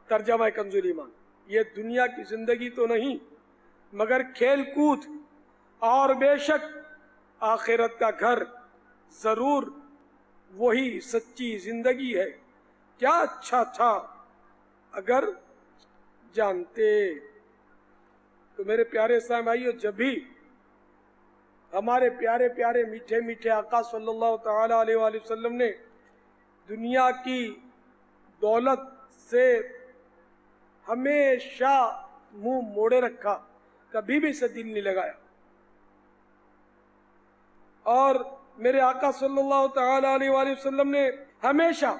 ترجمہ کنز ایمان، یہ دنیا کی زندگی تو نہیں مگر کھیل کود، اور بے شک آخرت کا گھر ضرور وہی سچی زندگی ہے، کیا اچھا تھا اگر جانتے۔ تو میرے پیارے اسلام بھائیو، جب بھی ہمارے پیارے پیارے میٹھے میٹھے آقا صلی اللہ تعالی علیہ وآلہ وسلم نے دنیا کی دولت سے ہمیشہ منہ موڑے رکھا، کبھی بھی اسے دل نہیں لگایا، اور میرے آقا صلی اللہ تعالی علیہ وآلہ وسلم نے ہمیشہ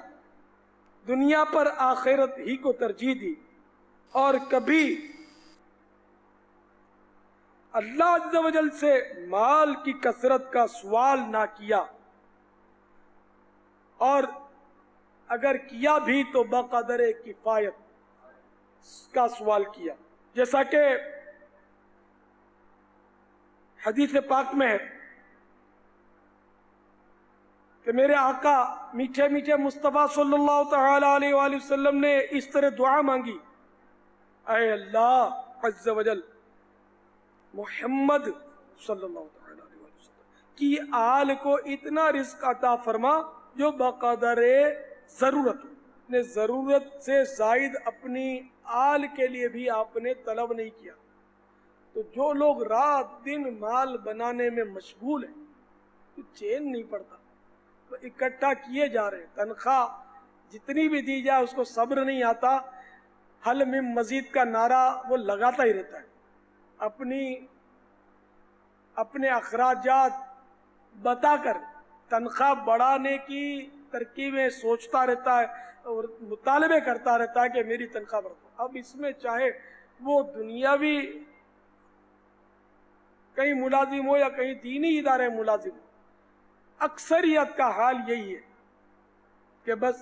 دنیا پر آخرت ہی کو ترجیح دی، اور کبھی اللہ عز و جل سے مال کی کثرت کا سوال نہ کیا، اور اگر کیا بھی تو بقدر کفایت کا سوال کیا، جیسا کہ حدیث پاک میں ہے کہ میرے آقا میٹھے میٹھے مصطفیٰ صلی اللہ تعالی علیہ وآلہ وسلم نے اس طرح دعا مانگی، اے اللہ عز و جل محمد صلی اللہ تعالی علیہ وآلہ وسلم کی آل کو اتنا رزق عطا فرما جو بقدر ضرورت ہو۔ نے ضرورت سے زائد اپنی آل کے لیے بھی آپ نے طلب نہیں کیا۔ تو جو لوگ رات دن مال بنانے میں مشغول ہیں، تو چین نہیں پڑتا، تو اکٹھا کیے جا رہے ہیں، تنخواہ جتنی بھی دی جائے اس کو صبر نہیں آتا، حل من مزید کا نعرہ وہ لگاتا ہی رہتا ہے، اپنے اخراجات بتا کر تنخواہ بڑھانے کی ترکیبیں سوچتا رہتا ہے اور مطالبے کرتا رہتا ہے کہ میری تنخواہ بڑھا۔ اب اس میں چاہے وہ دنیاوی کہیں ملازم ہو یا کہیں دینی ادارے ملازم ہو، اکثریت کا حال یہی ہے کہ بس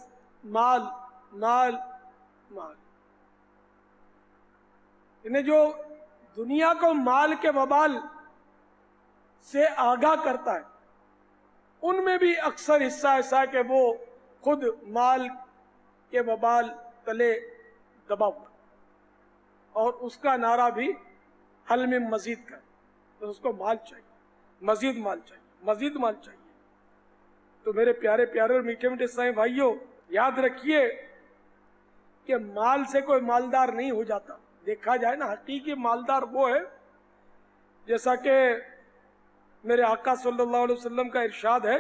مال مال مال۔ انہیں جو دنیا کو مال کے وبال سے آگاہ کرتا ہے، ان میں بھی اکثر حصہ ایسا ہے کہ وہ خود مال کے وبال تلے دبا ہوا، اور اس کا نعرہ بھی حل میں مزید کا، تو اس کو مال چاہیے، مزید مال چاہیے، مزید مال چاہیے۔ تو میرے پیارے پیارے اور میٹھے میٹھے اسلامی بھائیوں، یاد رکھیے کہ مال سے کوئی مالدار نہیں ہو جاتا۔ دیکھا جائے نا، حقیقی مالدار وہ ہے، جیسا کہ میرے آقا صلی اللہ علیہ وسلم کا ارشاد ہے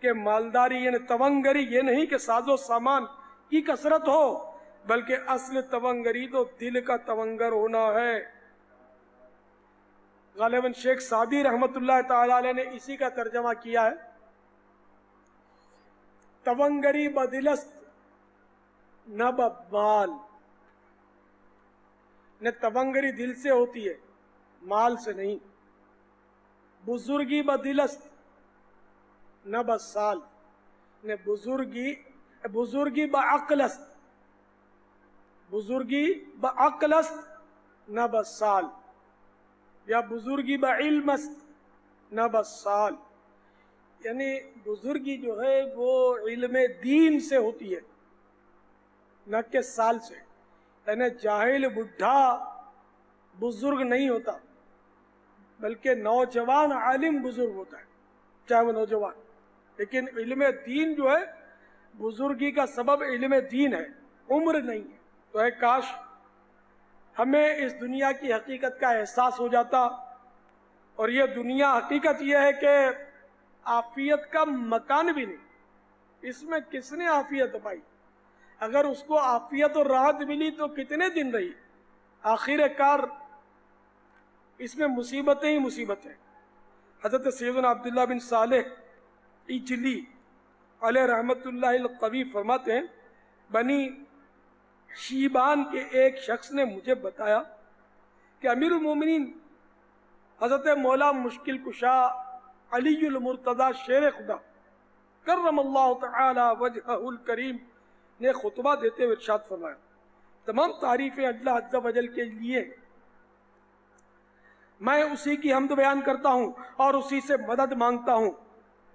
کہ مالداری یعنی تونگری یہ نہیں کہ ساز و سامان کی کثرت ہو، بلکہ اصل تونگری تو دل کا تونگر ہونا ہے۔ غالباً شیخ سعدی رحمت اللہ تعالی علیہ نے اسی کا ترجمہ کیا ہے، تونگری بدلست نہ بمال، نہ تونگری دل سے ہوتی ہے، مال سے نہیں۔ بزرگی بدلست نہ بسال، نہ بزرگی بزرگی بعقل است، بزرگی بعقل است نہ بسال، یا بزرگی بعلم است نہ بسال. یعنی بزرگی جو ہے وہ علم دین سے ہوتی ہے نہ کہ سال سے. یعنی جاہل بڈھا بزرگ نہیں ہوتا، بلکہ نوجوان عالم بزرگ ہوتا ہے، چاہے وہ نوجوان. لیکن علم دین جو ہے، بزرگی کا سبب علم دین ہے، عمر نہیں ہے. تو اے کاش ہمیں اس دنیا کی حقیقت کا احساس ہو جاتا. اور یہ دنیا حقیقت یہ ہے کہ عافیت کا مکان بھی نہیں. اس میں کس نے عافیت پائی؟ اگر اس کو عافیت اور راحت ملی تو کتنے دن رہی؟ آخر کار اس میں مصیبتیں ہی مصیبتیں. حضرت سیدنا عبداللہ بن صالح اجلی علیہ رحمت اللہ القوی فرماتے ہیں، بنی شیبان کے ایک شخص نے مجھے بتایا کہ امیر المومنین حضرت مولا مشکل کشا علی المرتضی شیر خدا کرم اللہ تعالی وجہہ الکریم نے خطبہ دیتے ہوئے ارشاد فرمایا، تمام تعریفیں اللہ عز و جل کے لیے، میں اسی کی حمد بیان کرتا ہوں اور اسی سے مدد مانگتا ہوں،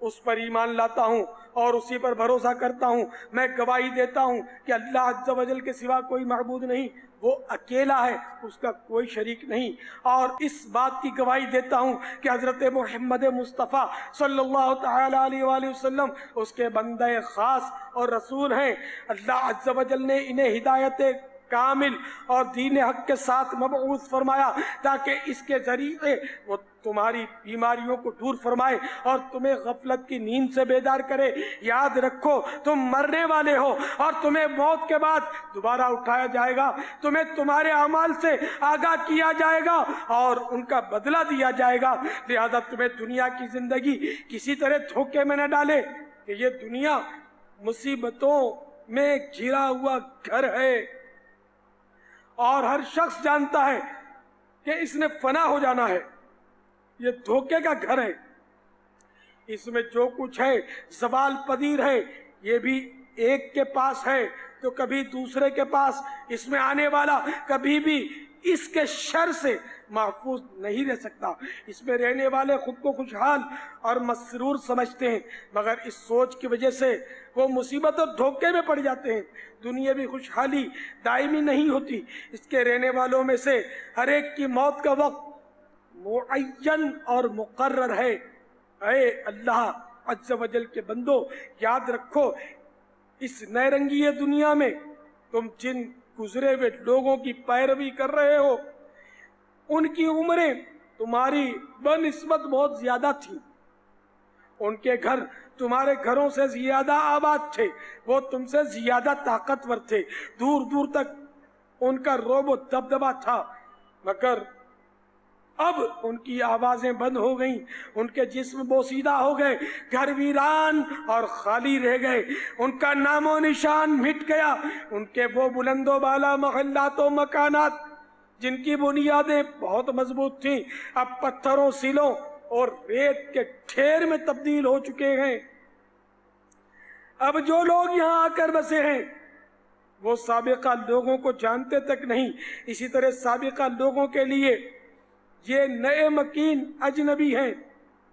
اس پر ایمان لاتا ہوں اور اسی پر بھروسہ کرتا ہوں. میں گواہی دیتا ہوں کہ اللہ عز و جل کے سوا کوئی معبود نہیں، وہ اکیلا ہے، اس کا کوئی شریک نہیں. اور اس بات کی گواہی دیتا ہوں کہ حضرت محمد مصطفیٰ صلی اللہ تعالی علیہ وآلہ وسلم اس کے بندہ خاص اور رسول ہیں. اللہ عز و جل نے انہیں ہدایت کامل اور دین حق کے ساتھ مبعوث فرمایا تاکہ اس کے ذریعے وہ تمہاری بیماریوں کو دور فرمائے اور تمہیں غفلت کی نیند سے بیدار کرے. یاد رکھو تم مرنے والے ہو اور تمہیں موت کے بعد دوبارہ اٹھایا جائے گا. تمہیں تمہارے اعمال سے آگاہ کیا جائے گا اور ان کا بدلہ دیا جائے گا. لہذا تمہیں دنیا کی زندگی کسی طرح دھوکے میں نہ ڈالے کہ یہ دنیا مصیبتوں میں گھرا ہوا گھر ہے اور ہر شخص جانتا ہے کہ اس نے فنا ہو جانا ہے. یہ دھوکے کا گھر ہے، اس میں جو کچھ ہے زوال پذیر ہے. یہ بھی ایک کے پاس ہے تو کبھی دوسرے کے پاس. اس میں آنے والا کبھی بھی اس کے شر سے محفوظ نہیں رہ سکتا. اس میں رہنے والے خود کو خوشحال اور مسرور سمجھتے ہیں، مگر اس سوچ کی وجہ سے وہ مصیبت اور دھوکے میں پڑ جاتے ہیں. دنیاوی خوشحالی دائمی نہیں ہوتی. اس کے رہنے والوں میں سے ہر ایک کی موت کا وقت معین اور مقرر ہے. اے اللہ عز و جل کے بندو، یاد رکھو اس نئے رنگی دنیا میں تم جن گزرے ہوئے لوگوں کی پیروی کر رہے ہو، ان کی عمریں تمہاری بنسبت بہت زیادہ تھیں. ان کے گھر تمہارے گھروں سے زیادہ آباد تھے، وہ تم سے زیادہ طاقتور تھے، دور دور تک ان کا رعب و دبدبہ تھا. مگر اب ان کی آوازیں بند ہو گئیں، ان کے جسم بوسیدہ ہو گئے، گھر ویران اور خالی رہ گئے، ان کا نام و نشان مٹ گیا. ان کے وہ بلند و بالا محلات و مکانات جن کی بنیادیں بہت مضبوط تھیں، اب پتھروں، سیلوں اور ریت کے ڈھیر میں تبدیل ہو چکے ہیں. اب جو لوگ یہاں آ کر بسے ہیں وہ سابقہ لوگوں کو جانتے تک نہیں. اسی طرح سابقہ لوگوں کے لیے یہ نئے مکین اجنبی ہیں.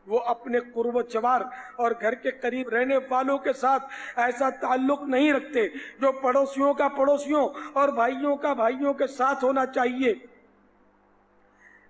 وہ اپنے قرب و جوار اور گھر کے قریب رہنے والوں کے ساتھ ایسا تعلق نہیں رکھتے جو پڑوسیوں کا پڑوسیوں اور بھائیوں کا بھائیوں کے ساتھ ہونا چاہیے.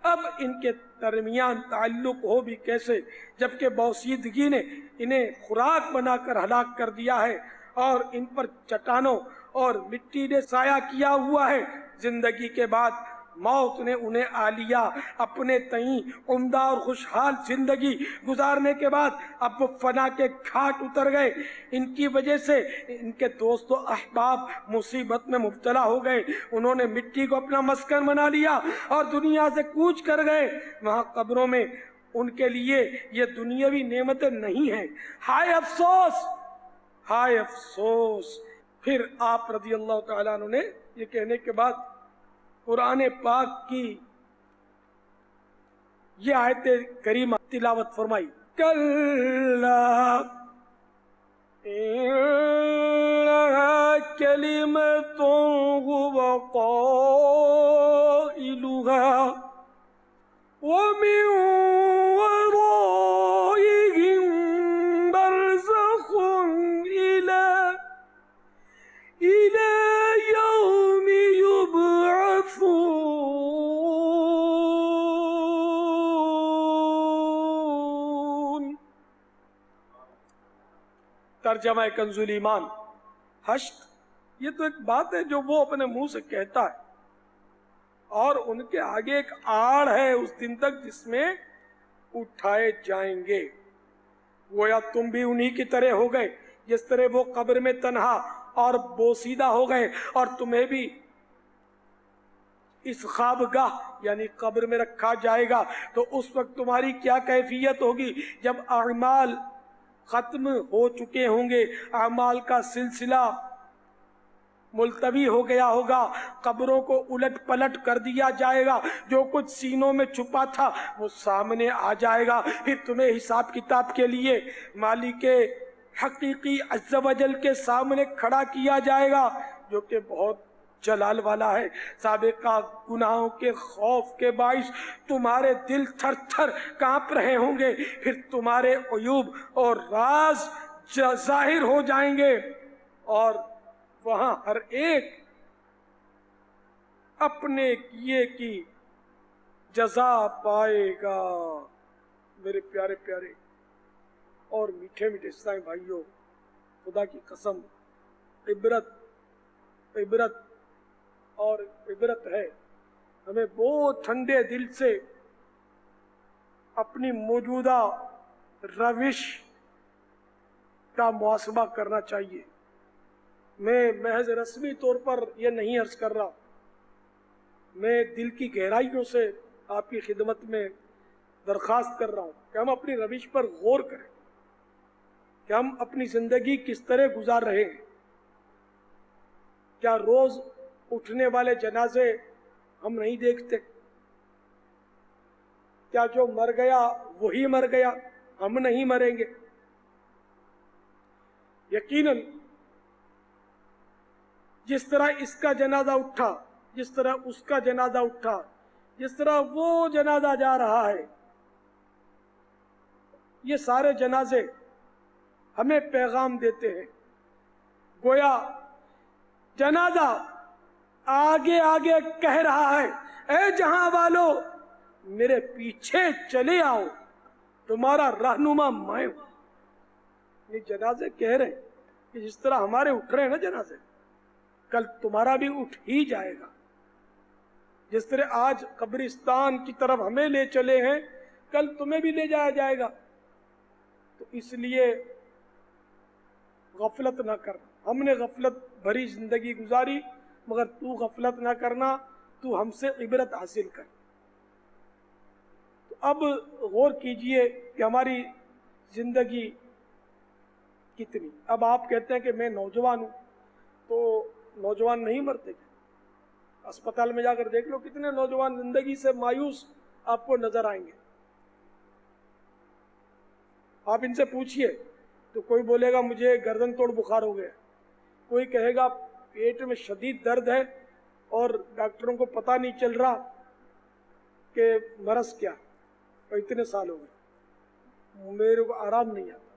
اب ان کے درمیان تعلق ہو بھی کیسے جبکہ بوسیدگی نے انہیں خوراک بنا کر ہلاک کر دیا ہے اور ان پر چٹانوں اور مٹی نے سایہ کیا ہوا ہے. زندگی کے بعد موت نے انہیں آ لیا. اپنے تئیں عمدہ اور خوشحال زندگی گزارنے کے بعد اب وہ فنا کے گھاٹ اتر گئے. ان کی وجہ سے ان کے دوست و احباب مصیبت میں مبتلا ہو گئے. انہوں نے مٹی کو اپنا مسکن بنا لیا اور دنیا سے کوچ کر گئے. وہاں قبروں میں ان کے لیے یہ دنیاوی نعمتیں نہیں ہیں. ہائے افسوس، ہائے افسوس. پھر آپ رضی اللہ تعالیٰ عنہ نے یہ کہنے کے بعد قرآن پاک کی یہ آیت کریمہ تلاوت فرمائی. کلا كلمة هو قائلها ومن ورائهم برزخ إلى يوم يبعثون. ترجمہ کنزُل ایمان. حشر یہ تو ایک بات ہے جو وہ اپنے منہ سے کہتا ہے، اور ان کے آگے ایک آڑ ہے اس دن تک جس میں اٹھائے جائیں گے. گویا تم بھی انہی کی طرح ہو گئے جس طرح وہ قبر میں تنہا اور بوسیدہ ہو گئے، اور تمہیں بھی اس خوابگاہ یعنی قبر میں رکھا جائے گا. تو اس وقت تمہاری کیا کیفیت ہوگی جب اعمال ختم ہو چکے ہوں گے، اعمال کا سلسلہ ملتوی ہو گیا ہوگا، قبروں کو الٹ پلٹ کر دیا جائے گا، جو کچھ سینوں میں چھپا تھا وہ سامنے آ جائے گا. پھر تمہیں حساب کتاب کے لیے مالک حقیقی عز و جل کے سامنے کھڑا کیا جائے گا، جو کہ بہت جلال والا ہے. سابقہ گناہوں کے خوف کے باعث تمہارے دل تھر تھر کانپ رہے ہوں گے، پھر تمہارے عیوب اور راز ظاہر ہو جائیں گے، اور وہاں ہر ایک اپنے کیے کی جزا پائے گا. میرے پیارے پیارے اور میٹھے میٹھے اسلامی بھائیوں، خدا کی قسم عبرت اور عبرت ہے. ہمیں بہت ٹھنڈے دل سے اپنی موجودہ روش کا محاسبہ کرنا چاہیے. میں محض رسمی طور پر یہ نہیں عرض کر رہا، میں دل کی گہرائیوں سے آپ کی خدمت میں درخواست کر رہا ہوں کہ ہم اپنی روش پر غور کریں کہ ہم اپنی زندگی کس طرح گزار رہے ہیں. کیا روز اٹھنے والے جنازے ہم نہیں دیکھتے؟ کیا جو مر گیا وہی مر گیا، ہم نہیں مریں گے؟ یقیناً جس طرح اس کا جنازہ اٹھا، جس طرح اس کا جنازہ اٹھا، جس طرح وہ جنازہ جا رہا ہے، یہ سارے جنازے ہمیں پیغام دیتے ہیں. گویا جنازہ آگے آگے کہہ رہا ہے، اے جہاں والو میرے پیچھے چلے آؤ، تمہارا رہنما میں ہوں. یہ جنازے کہہ رہے کہ جس طرح ہمارے اٹھ رہے ہیں نا جنازے، کل تمہارا بھی اٹھ ہی جائے گا. جس طرح آج قبرستان کی طرف ہمیں لے چلے ہیں، کل تمہیں بھی لے جایا جائے گا. تو اس لیے غفلت نہ کرنا. ہم نے غفلت بھری زندگی گزاری، مگر تو غفلت نہ کرنا، تو ہم سے عبرت حاصل کر. تو اب غور کیجئے کہ ہماری زندگی کتنی. اب آپ کہتے ہیں کہ میں نوجوان ہوں، تو نوجوان نہیں مرتے. اسپتال میں جا کر دیکھ لو کتنے نوجوان زندگی سے مایوس آپ کو نظر آئیں گے. آپ ان سے پوچھئے تو کوئی بولے گا مجھے گردن توڑ بخار ہو گیا، کوئی کہے گا پیٹ میں شدید درد ہے اور ڈاکٹروں کو پتہ نہیں چل رہا کہ مرض کیا، اور اتنے سال ہو گئے میرے کو آرام نہیں آتا.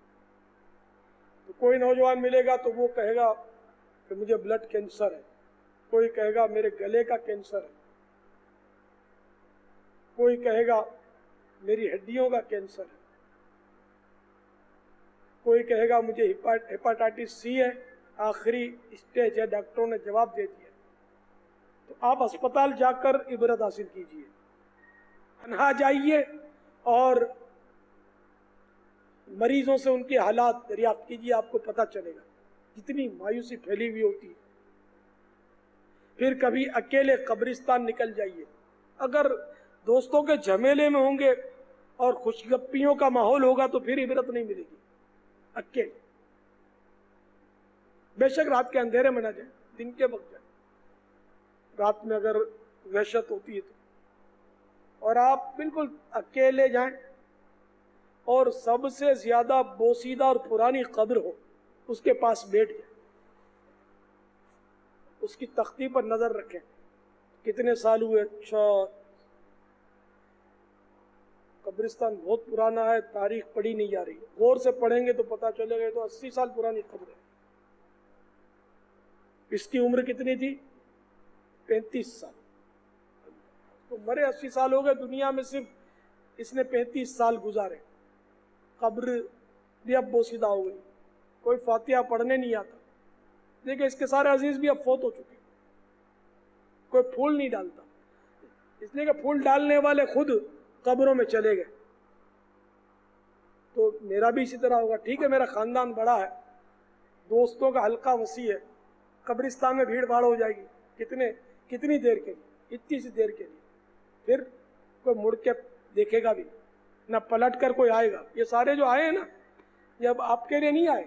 تو کوئی نوجوان ملے گا تو وہ کہے گا کہ مجھے بلڈ کینسر ہے، کوئی کہے گا میرے گلے کا کینسر ہے، کوئی کہے گا میری ہڈیوں کا کینسر ہے، کوئی کہے گا مجھے ہیپاٹائٹس سی ہے، آخری اسٹیج ہے، ڈاکٹروں نے جواب دے دیا. تو آپ اسپتال جا کر عبرت حاصل کیجئے، تنہا جائیے اور مریضوں سے ان کے حالات دریافت کیجئے، آپ کو پتہ چلے گا کتنی مایوسی پھیلی ہوئی ہوتی ہے. پھر کبھی اکیلے قبرستان نکل جائیے. اگر دوستوں کے جھمیلے میں ہوں گے اور خوش گپیوں کا ماحول ہوگا تو پھر عبرت نہیں ملے گی. اکیلے بے شک رات کے اندھیرے میں نہ جائیں، دن کے وقت جائیں. رات میں اگر وحشت ہوتی ہے تو، اور آپ بالکل اکیلے جائیں اور سب سے زیادہ بوسیدہ اور پرانی قبر ہو اس کے پاس بیٹھ جائیں. اس کی تختی پر نظر رکھیں کتنے سال ہوئے. اچھا قبرستان بہت پرانا ہے, تاریخ پڑھی نہیں جا رہی, غور سے پڑھیں گے تو پتا چلے گا. تو 80 سال پرانی قبر ہے. اس کی عمر کتنی تھی؟ 35 سال. تو مرے 80 سال ہو گئے, دنیا میں صرف اس نے 35 سال گزارے. قبر بھی اب بوسیدہ ہو گئی, کوئی فاتحہ پڑھنے نہیں آتا. دیکھیں اس کے سارے عزیز بھی اب فوت ہو چکے, کوئی پھول نہیں ڈالتا, اس لیے کہ پھول ڈالنے والے خود قبروں میں چلے گئے. تو میرا بھی اسی طرح ہوگا. ٹھیک ہے میرا خاندان بڑا ہے, دوستوں کا حلقہ وسیع ہے, قبرستان میں بھیڑ بھاڑ ہو جائے گی. کتنی دیر کے لیے؟ اتنی سی دیر کے لیے. پھر کوئی مڑ کے دیکھے گا بھی نہ, پلٹ کر کوئی آئے گا. یہ سارے جو آئے ہیں نا, یہ اب آپ کے لیے نہیں آئے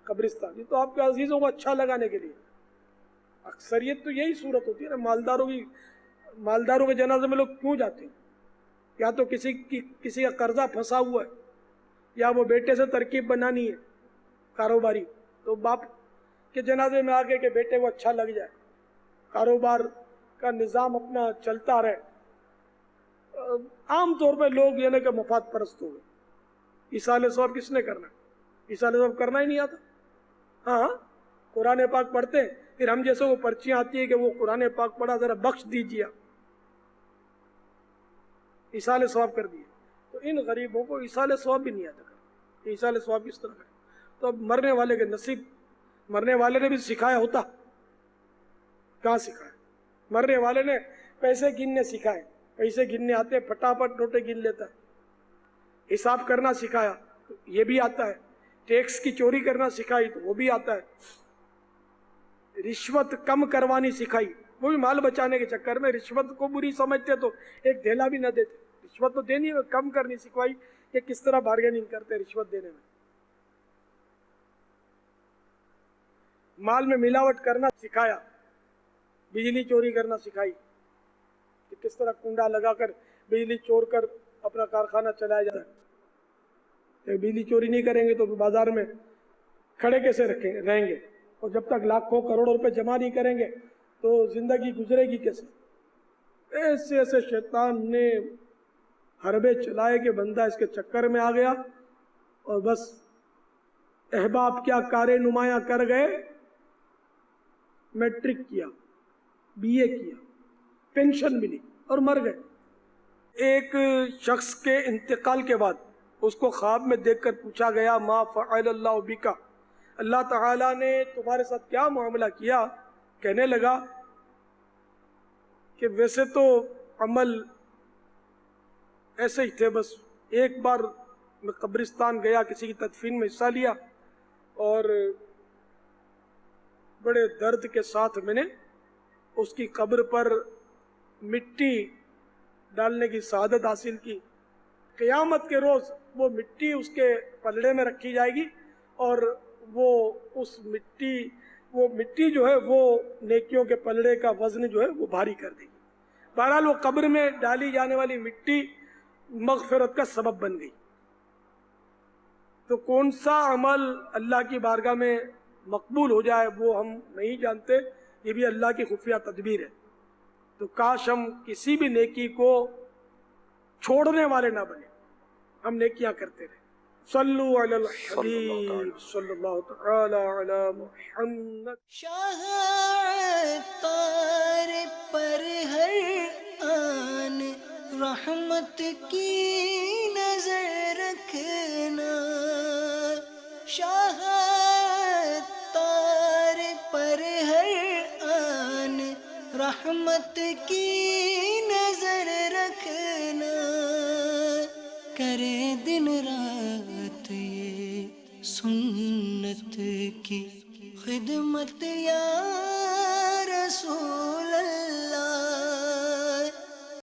قبرستان, یہ تو آپ کے عزیزوں کو اچھا لگانے کے لیے. اکثریت تو یہی صورت ہوتی ہے نا, مالداروں کے جنازے میں لوگ کیوں جاتے ہیں؟ یا تو کسی کا قرضہ پھنسا ہوا ہے, یا وہ بیٹے سے ترکیب بنانی ہے کاروباری, تو باپ کے جنازے میں آگے کہ بیٹے کو اچھا لگ جائے, کاروبار کا نظام اپنا چلتا رہے. عام طور پہ لوگ یہ نا کہ مفاد پرست ہو گئے. ایصال ثواب کس نے کرنا؟ ایصال ثواب کرنا ہی نہیں آتا. ہاں قرآن پاک پڑھتے ہیں, پھر ہم جیسے وہ پرچیاں آتی ہے کہ وہ قرآن پاک پڑھا, ذرا بخش دیجیے, ایصال ثواب کر دیے. تو ان غریبوں کو ایصال ثواب بھی نہیں آتا کر. ایصال ثواب کس طرح کرے؟ تو اب مرنے والے کے نصیب, مرنے والے نے بھی سکھایا ہوتا, کہاں سکھایا؟ مرنے والے نے پیسے گننے سکھائے, پیسے گننے آتے, پھٹافٹ نوٹیں گن لیتا ہے. حساب کرنا سکھایا, یہ بھی آتا ہے. ٹیکس کی چوری کرنا سکھائی تو وہ بھی آتا ہے. رشوت کم کروانی سکھائی, وہ بھی مال بچانے کے چکر میں رشوت کو بری سمجھتے تو ایک ڈھیلا بھی نہ دیتے. رشوت تو دینی ہے, کم کرنی سکھوائی کہ کس طرح بارگیننگ کرتے رشوت دینے میں. مال میں ملاوٹ کرنا سکھایا, بجلی چوری کرنا سکھائی کہ کس طرح کنڈا لگا کر بجلی چور کر اپنا کارخانہ چلایا جاتا ہے. بجلی چوری نہیں کریں گے تو بازار میں کھڑے کیسے رہیں گے, اور جب تک لاکھوں کروڑوں روپے جمع نہیں کریں گے تو زندگی گزرے گی کیسے؟ ایسے ایسے شیطان نے حربے چلائے کہ بندہ اس کے چکر میں آ گیا, اور بس احباب کیا کارے نمایاں کر گئے. میٹرک کیا, بی اے کیا, پینشن ملی اور مر گئے. ایک شخص کے انتقال کے بعد اس کو خواب میں دیکھ کر پوچھا گیا, ما فعل اللہ بکا, اللہ تعالیٰ نے تمہارے ساتھ کیا معاملہ کیا؟ کہنے لگا کہ ویسے تو عمل ایسے ہی تھے, بس ایک بار میں قبرستان گیا, کسی کی تدفین میں حصہ لیا, اور بڑے درد کے ساتھ میں نے اس کی قبر پر مٹی ڈالنے کی سعادت حاصل کی. قیامت کے روز وہ مٹی اس کے پلڑے میں رکھی جائے گی, اور وہ مٹی جو ہے وہ نیکیوں کے پلڑے کا وزن جو ہے وہ بھاری کر دے گی. بہرحال وہ قبر میں ڈالی جانے والی مٹی مغفرت کا سبب بن گئی. تو کون سا عمل اللہ کی بارگاہ میں مقبول ہو جائے وہ ہم نہیں جانتے, یہ بھی اللہ کی خفیہ تدبیر ہے. تو کاش ہم کسی بھی نیکی کو چھوڑنے والے نہ بنے, ہم نیکیاں کرتے رہے. صلو علی الحبیب صلی اللہ تعالی علی محمد. شاہ عطار پر ہر آن رحمت کی نظر رکھنا, شاہ عطار پر ہر آن رحمت کی نظر رکھنا, کرے دن رات یہ سنت کی خدمت یا رسول اللہ.